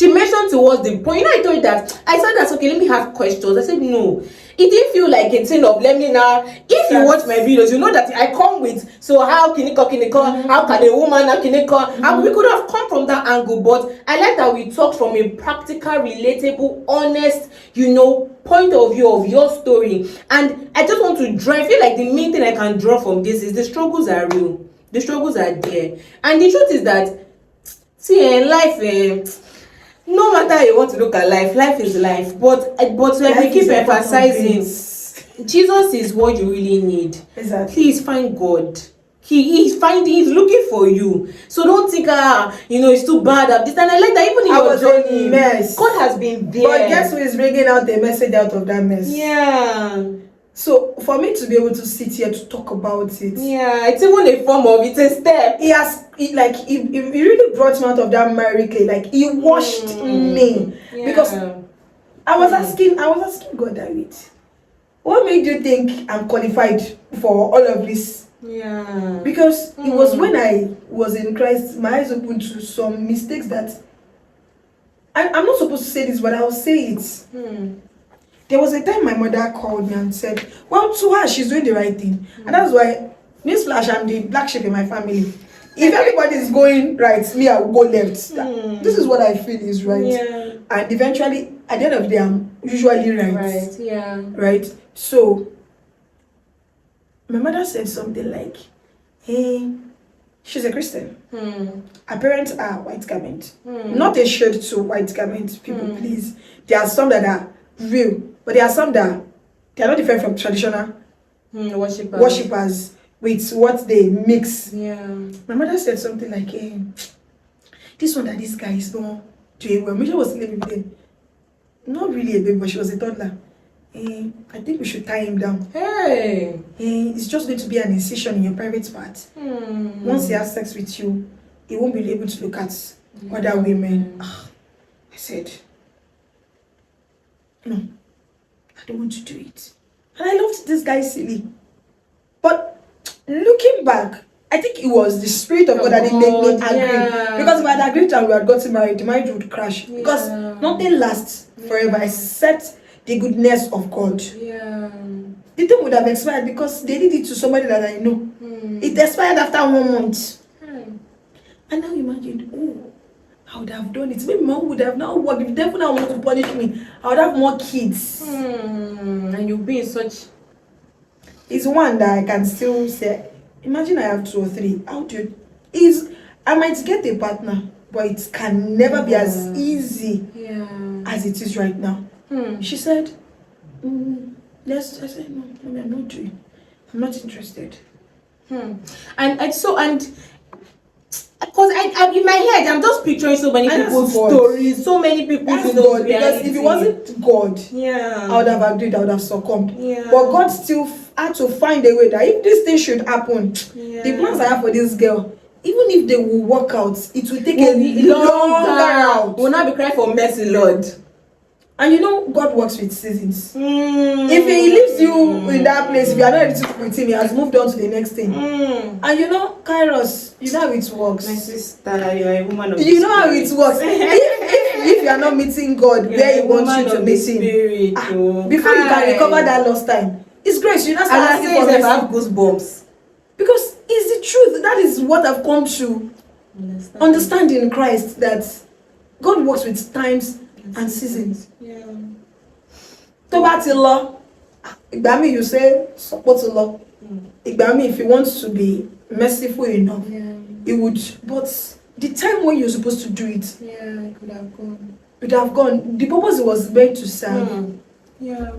mentioned towards the point. I told you that I said that okay, let me have questions. I said no. It didn't feel like a thing of let me now. If you watch my videos, you know that I come with so how kiniko, how can a woman kiniko? And we could have come from that angle, but I like that we talked from a practical, relatable, honest, point of view of your story. And I just want to draw. I feel like the main thing I can draw from this is the struggles are real. The struggles are there, and the truth is that see, life. No matter how you want to look at life is life. But when we keep emphasizing, Jesus is what you really need. Exactly. Please find God. He's looking for you. So don't think it's too bad at this. And I like that even in your journey, mess. God has been there. But guess who is bringing out the message out of that mess? Yeah. So for me to be able to sit here to talk about it, it's even a form of it's a step. He really brought me out of that miry clay. Like he washed me because I was asking God, David, what made you think I'm qualified for all of this? Yeah. Because it was when I was in Christ, my eyes opened to some mistakes that I'm not supposed to say this, but I'll say it. There was a time my mother called me and said, well, to her, she's doing the right thing. And that's why, newsflash, I'm the black sheep in my family. If everybody is going right, me, I will go left. This is what I feel is right. Yeah. And eventually, at the end of the day, I'm usually right. Right, yeah. Right? So, my mother said something like, hey, she's a Christian. Her parents are white garment. Not a shade to white garment, people, please. There are some that are real, but there are some that they are not different from traditional worshippers with what they mix. Yeah. My mother said something like, hey, this one that this guy is not doing well. Misha was living with him. Not really a baby, but she was a toddler. Hey, I think we should tie him down. Hey, it's just going to be an incision in your private part. Once he has sex with you, he won't be able to look at other women. I said, no, I don't want to do it. And I loved this guy silly. But looking back, I think it was the spirit of God that didn't make me agree. Yeah. Because if I had agreed and we had gotten married, the marriage would crash. Because nothing lasts forever except the goodness of God. Yeah. The thing would have expired because they did it to somebody that I know. It expired after 1 month. And now imagine, I would have done it. Maybe mom would have now worked. If the devil now wants to punish me, I would have more kids. And you'll be in such. It's one that I can still say. Imagine I have 2 or 3. How do you? I might get a partner, but it can never be as easy as it is right now. She said, I said, no, I'm not doing. I'm not interested. Because I in my head, I'm just picturing so many people's stories, so many people's God, because if it wasn't God, I would have agreed, I would have succumbed. But God still had to find a way that if this thing should happen, the plans I have for this girl, even if they will work out, it will take a longer route. Will not be crying for mercy, Lord. And God works with seasons. If he leaves you in that place, if you are not ready to cook with him, he has moved on to the next thing. And Kairos, you know how it works. My sister, you are a woman of You know how it works. if you are not meeting God where he wants you to meet him, before you can recover that lost time, it's grace. You not start asking for mercy. I have goosebumps. Because it's the truth. That is what I've come to understand in Christ, that God works with times and seasons. Yeah. Tó bá ti lọ, ìgbà mi you say support lọ. Ìgbà mi if he wants to be merciful enough, he would. But the time when you're supposed to do it, it could have gone. would have gone. The purpose it was meant to serve. Yeah.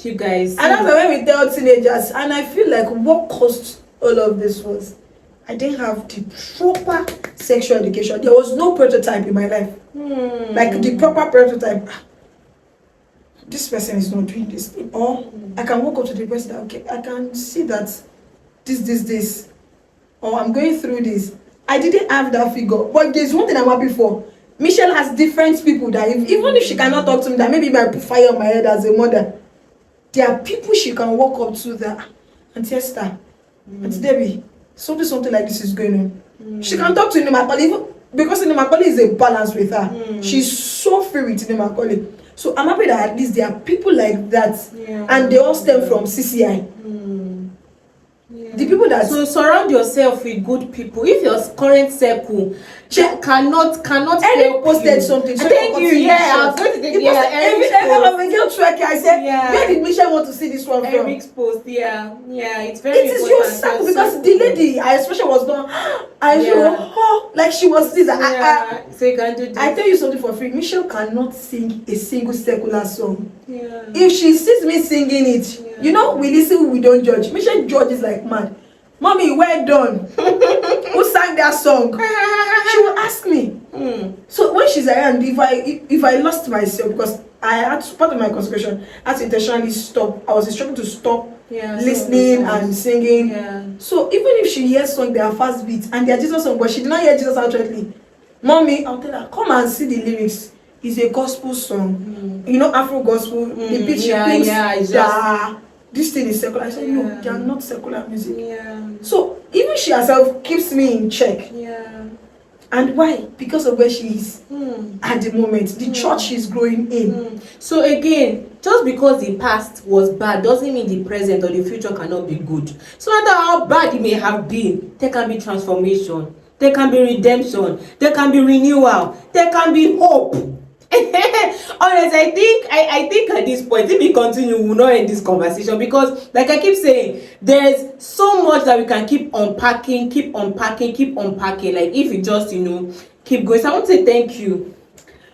You guys. And that's why when we tell teenagers, and I feel like what caused all of this was I didn't have the proper sexual education. There was no prototype in my life. Like the proper prototype. This person is not doing this thing. Or I can walk up to the person, okay, I can see that this. Or I'm going through this. I didn't have that figure. But there's one thing I'm happy for. Michelle has different people that even if she cannot talk to me, that maybe might put fire on my head as a mother. There are people she can walk up to that, Auntie Esther, Auntie Debbie, something like this is going on. She can talk to Nimakoli, even because Nimakoli is a balance with her. She's so free with Nimakoli. So I'm happy that at least there are people like that, and they all stem from CCI. The people that surround yourself with good people. If your current circle cannot Eric posted something. So thank you. Yeah, I was going to think. Yeah, every girl twerking. I said, where did Michelle want to see this one from? Eric's post. Yeah, it's very. It is your circle because the lady, I especially was done. Like she was this. So you can do this. I tell you something for free. Michelle cannot sing a single secular song. Yeah. If she sees me singing it, you know, we listen, we don't judge. Michelle judges like mad. Mommy, well done. Who sang that song? She will ask me. So when she's around, if I lost myself, because I had to, part of my consecration, I had to intentionally stop. I was instructed to stop listening and singing. So even if she hears songs, they are fast beats and they are Jesus songs, but she did not hear Jesus outrightly. Mommy, I'll tell her, come and see the lyrics. It's a gospel song. You know, Afro gospel. The pitch this thing is secular. I said, no, they are not secular music. So even she herself keeps me in check. And why? Because of where she is at the moment, the church she's growing in. So again, just because the past was bad doesn't mean the present or the future cannot be good. So no matter how bad it may have been, there can be transformation, there can be redemption, there can be renewal, there can be hope. Honestly, I think at this point, if we continue, we will not end this conversation, because like I keep saying, there's so much that we can keep unpacking. Like if you just keep going. So I want to say thank you.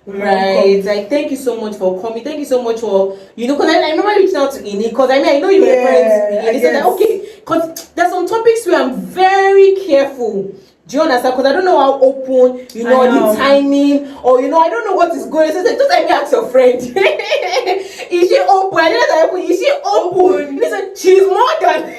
Right, like thank you so much for coming. Thank you so much for because I remember reaching out to Ini, because I know you were friends. And they said that, okay, because there's some topics where I'm very careful. Do you understand? Because I don't know how open, the timing, or I don't know what is going on. So just let me ask your friend. Is she open? I don't know. Is she open? Listen, she's more than.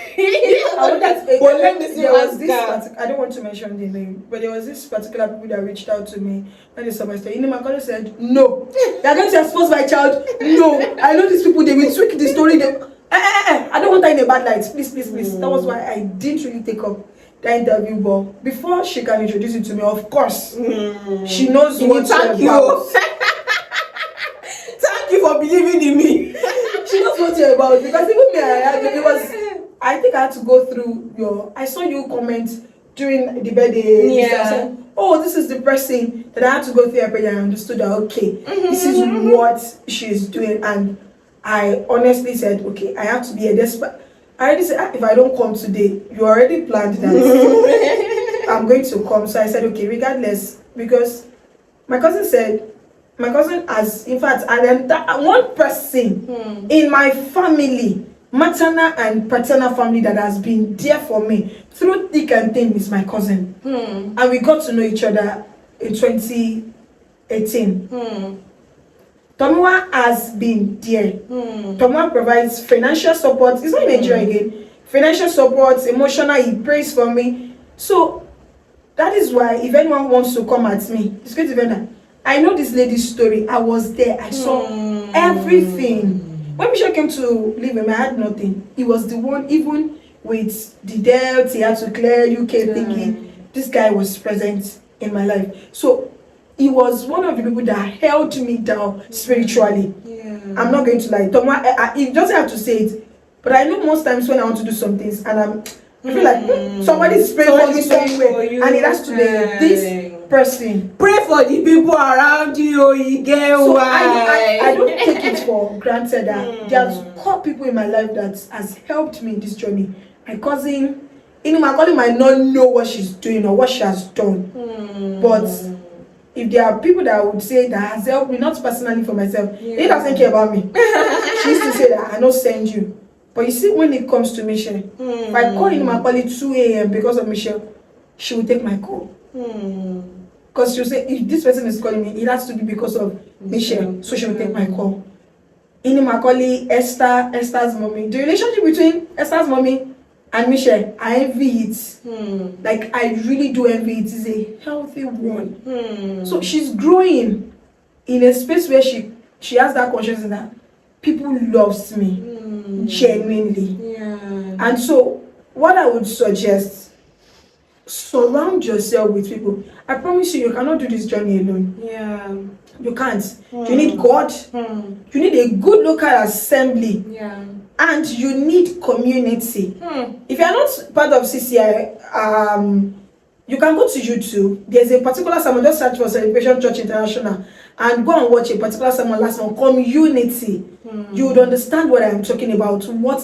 But let me see what's that. I don't want to mention the name, but there was this particular people that reached out to me when they saw my story. My colleague said, "No, they're going to expose my child. No, I know these people. They will tweak the story. I don't want her in a bad light. Please. That was why I didn't really take up that interview, but before she can introduce it to me, of course, she knows what she's about. Thank you for believing in me. She knows what you're about, because even me, I think I had to go through I saw you comment during the birthday. Said, oh, this is the person that I had to go through her prayer. I understood that, okay, this is what she's doing, and I honestly said, okay, I have to be a desperate. I already said, if I don't come today, you already planned that I'm going to come. So I said, okay, regardless, because my cousin has, in fact, one person in my family, maternal and paternal family, that has been there for me through thick and thin is my cousin. And we got to know each other in 2018. Tomiwa has been there. Tomiwa provides financial support. He's not in Nigeria again. Financial support, emotional, he prays for me. So that is why if anyone wants to come at me, it's going to be that. I know this lady's story. I was there. I saw everything. When Bishop came to live with me, I had nothing. He was the one, even with the debt, he had to clear UK thingy. This guy was present in my life. So he was one of the people that held me down spiritually. I'm not going to lie. He doesn't have to say it, but I know most times when I want to do some things and You feel like somebody's praying for you somewhere, and it has to be this person. Pray for the people around you. You get So why? I don't take it for granted that there's core people in my life that has helped me in this journey. My cousin, my cousin might not know what she's doing or what she has done, but if there are people that would say that has helped me, not personally for myself, they doesn't care about me. She used to say that I don't send you. But you see, when it comes to Michelle, if I call my colleague 2 a.m. because of Michelle, she will take my call. Because she'll say, if this person is calling me, it has to be because of Michelle. So she will take my call. In my colleague Esther's mommy. The relationship between Esther's mommy and Michelle, I envy it. Like, I really do envy it. It's a healthy one. So she's growing in a space where she has that consciousness that people loves me genuinely. And so what I would suggest, surround yourself with people. I promise you cannot do this journey alone. You can't. You need God. You need a good local assembly. And you need community. If you are not part of CCI, you can go to YouTube. There's a particular sermon, just search for Celebration Church International and go and watch a particular sermon last month, community. You would understand what I'm talking about, what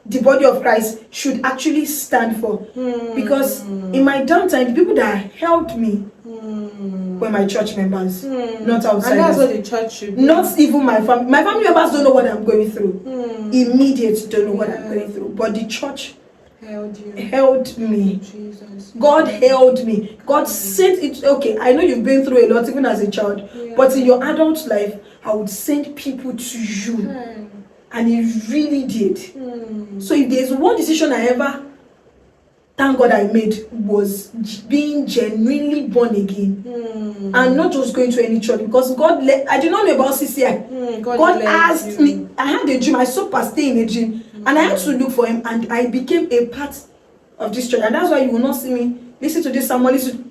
the body of Christ should actually stand for. Because in my downtime, the people that helped me were my church members, not outsiders. And that's what the church should be. Not even my family. My family members don't know what I'm going through. Immediate don't know what I'm going through. But the church held me. Jesus. God held me. God sent it. Okay, I know you've been through a lot even as a child, but in your adult life, I would send people to you. And He really did. So if there's one decision I ever, thank God, I made, was being genuinely born again. And not just going to any church, because God I did not know about CCI. God asked me. I had a dream. I saw Pastor in a dream, and I had to look for him, and I became a part of this church. And that's why you will not see me listen to this sermon.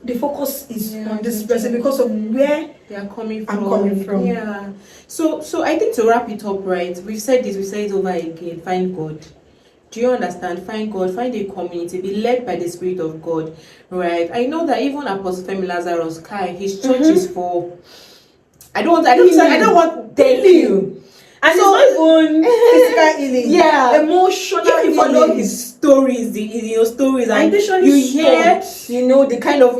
The focus is on this person because of where they are coming I'm coming from. Yeah. So I think to wrap it up, right? We've said this. We say it over again. Find God. Do you understand? Find God, find a community, be led by the Spirit of God, right? I know that even Apostle Femi Lazarus Kai, his church is for. I don't want to tell you. And so, it's not even physical healing, emotional if you follow healing. his stories, stories, and Additionally, you hear, the kind of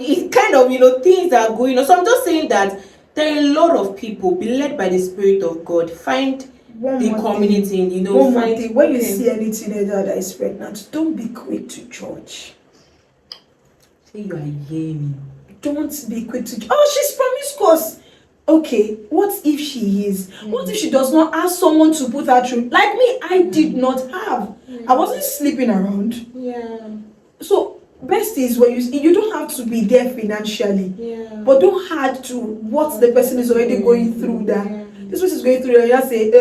things that are going on. So I'm just saying that there are a lot of people. Be led by the Spirit of God. Find the community, One more thing. When you see any teenager that is pregnant, don't be quick to judge. Say you are hearing. Don't be quick to judge. Oh, she's promiscuous. Okay, what if she is? What if she does not ask someone to put her through? Like me, I did not have. I wasn't sleeping around. So best is when you don't have to be there financially, but don't add to what the person is already going through. This person is going through, and you just say,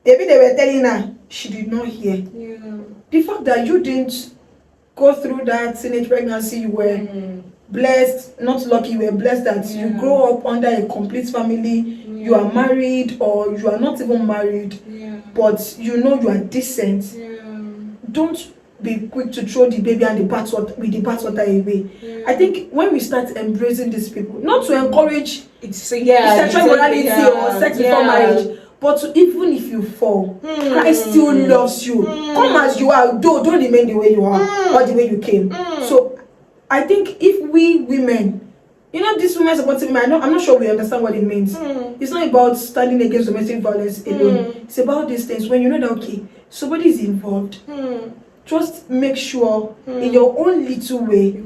maybe they were telling her, she did not hear. The fact that you didn't go through that teenage pregnancy, you were blessed, not lucky, you were blessed that you grow up under a complete family, you are married or you are not even married, but you are decent. Don't be quick to throw the baby and the bathwater away. I think when we start embracing these people, not to encourage sexual morality or sex before marriage, but even if you fall, Christ still loves you. Come as you are, don't remain the way you are or the way you came. So I think if we women, this women supporting women, I'm not sure we understand what it means. It's not about standing against domestic violence alone. It's about these things when you know that, okay, somebody is involved. Just make sure in your own little way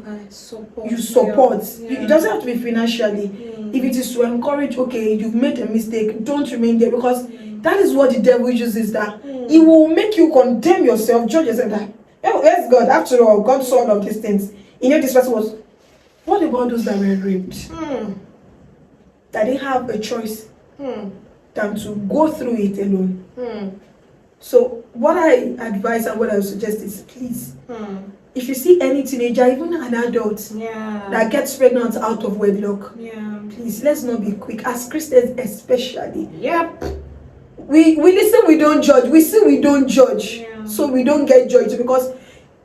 you support. It doesn't have to be financially. If it is to encourage, okay, you've made a mistake, don't remain there, because that is what the devil uses, that he will make you condemn yourself, judge yourself that, where's God? After all, God saw all of these things. This person was, what about those that were raped? That they have a choice than to go through it alone. So what I advise and what I would suggest is, please, if you see any teenager, even an adult, that gets pregnant out of wedlock, please, let's not be quick. As Christians especially, we listen, we don't judge. We see, we don't judge. Yeah. So we don't get judged, because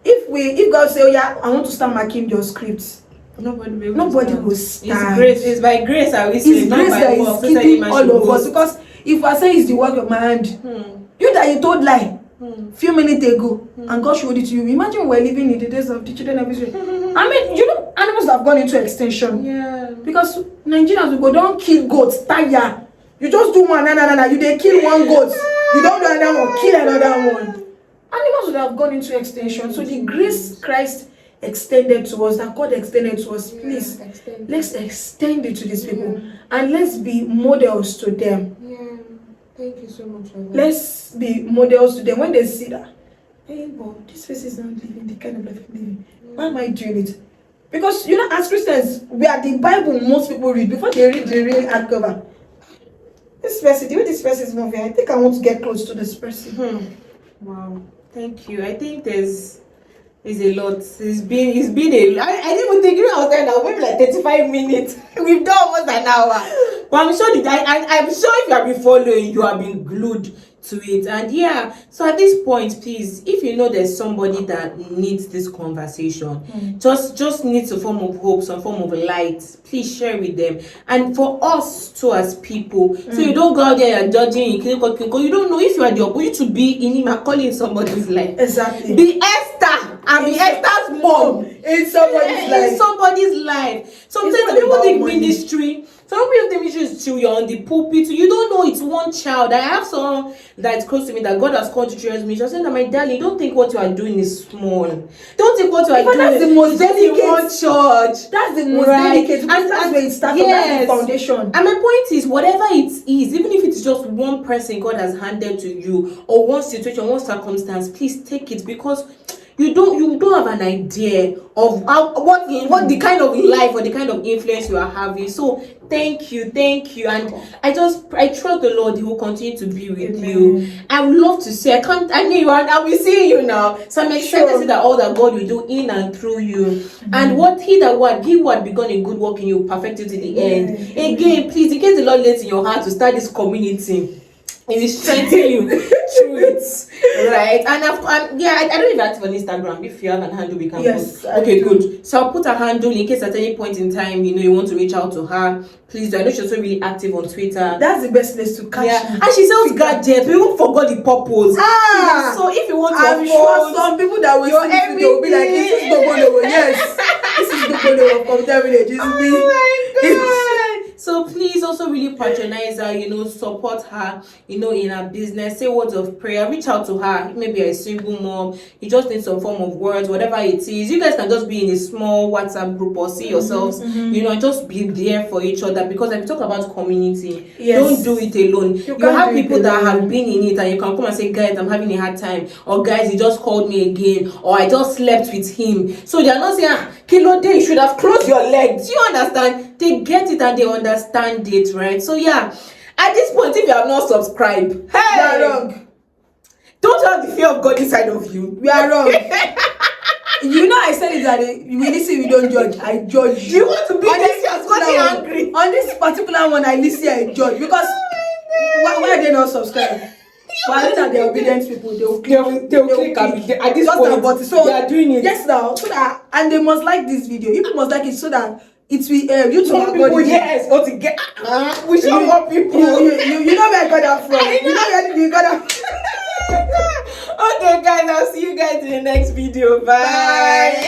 if God say, oh yeah, I want to start marking your scripts, nobody will stand. It's by grace I will It's say, not grace by that works. is keeping all of us. Because if I say it's the work of my hand, you that you told lie few minutes ago, and God showed it to you. Imagine we're living in the days of the children of Israel. I mean, you know, animals have gone into extinction. Yeah. Because Nigerians will go, don't kill goats, tire. You just do one, you they kill one goat. You don't do another one, kill another one. Animals would have gone into extinction. So the grace Christ extended to us, that God extended to us, please, let's extend it to these people. And let's be models to them. Thank you so much for that. Let's be models to them. When they see that, hey, but this face is not living the kind of life I'm living. Why am I doing it? Because, you know, as Christians, we are the Bible most people read before they read the real hardcover. This person, the way this person is moving, I think I want to get close to this person. Wow, thank you. I think there's a lot. It's been a. I didn't even think, you know, I was there now, maybe like 35 minutes. We've done almost an hour. But I'm sure I'm sure if you have been following, you have been glued to it. And yeah, so at this point, please, if you know there's somebody that needs this conversation, just needs a form of hope, some form of light, please share with them. And for us too, as people, so you don't go out there and judging, you don't know if you are the opposite to be in him and calling somebody's life. Exactly. Be Esther and be Esther's mom in somebody's life. In somebody's life. Sometimes people think ministry. Some people think ministry is till you're on the pulpit. You don't know it's one child. I have someone that's close to me that God has called to children's ministry. I said that, my darling, don't think what you are doing is small. Don't think what you are doing that's the most dedicated one church. That's the most dedicated. And that's where it starts. That's the foundation. And my point is, whatever it is, even if it's just one person God has handed to you, or one situation, one circumstance, please take it, because you don't have an idea of what the kind of life or the kind of influence you are having. So thank you, and I trust the Lord, He will continue to be with you. I would love to see. I know you are. I'll be seeing you now, so I'm excited to see that all that God will do in and through you, and what He had begun a good work in you, perfect it to the end. Again, please, in case the Lord lays in your heart to start this community, He will strengthen you through it, right? And I don't even active on Instagram. If you have an handle, we can post. Okay, good. So I'll put a handle in case at any point in time, you want to reach out to her. Please do. I know she's also really active on Twitter. That's the best place to catch. Yeah, and she sells gadgets. We even forgot the purpose. So if you want to, I'm sure some people that will see this video will be like, "This is Gogolo." Yes, this is Gogolo of Computer Village. It's me. Oh my God. So please also really patronize her, support her, in her business. Say words of prayer, reach out to her. Maybe you're a single mom, you just need some form of words, whatever it is. You guys can just be in a small WhatsApp group or see yourselves, and just be there for each other. Because when we talk about community, don't do it alone. You have people that have been in it, and you can come and say, guys, I'm having a hard time, or guys, he just called me again, or I just slept with him. So they're not saying, Kilo day, you should have closed your legs. You understand? They get it and they understand it, right? So yeah, at this point, if you have not subscribed, you are wrong. Don't have the fear of God inside of you. You are wrong. I said it that we listen, we don't judge. I judge you. You want to be angry. On this particular one, I listen, I judge. Because why are they not subscribed? Why are they obedient people? They will click at this point. So they are doing it. Yes, now, so that, and they must like this video. People must like it so that it will you to more people, yes, or to get we show more people. You know where I got that from. You know where you got that. Okay, guys, I'll see you guys in the next video. Bye.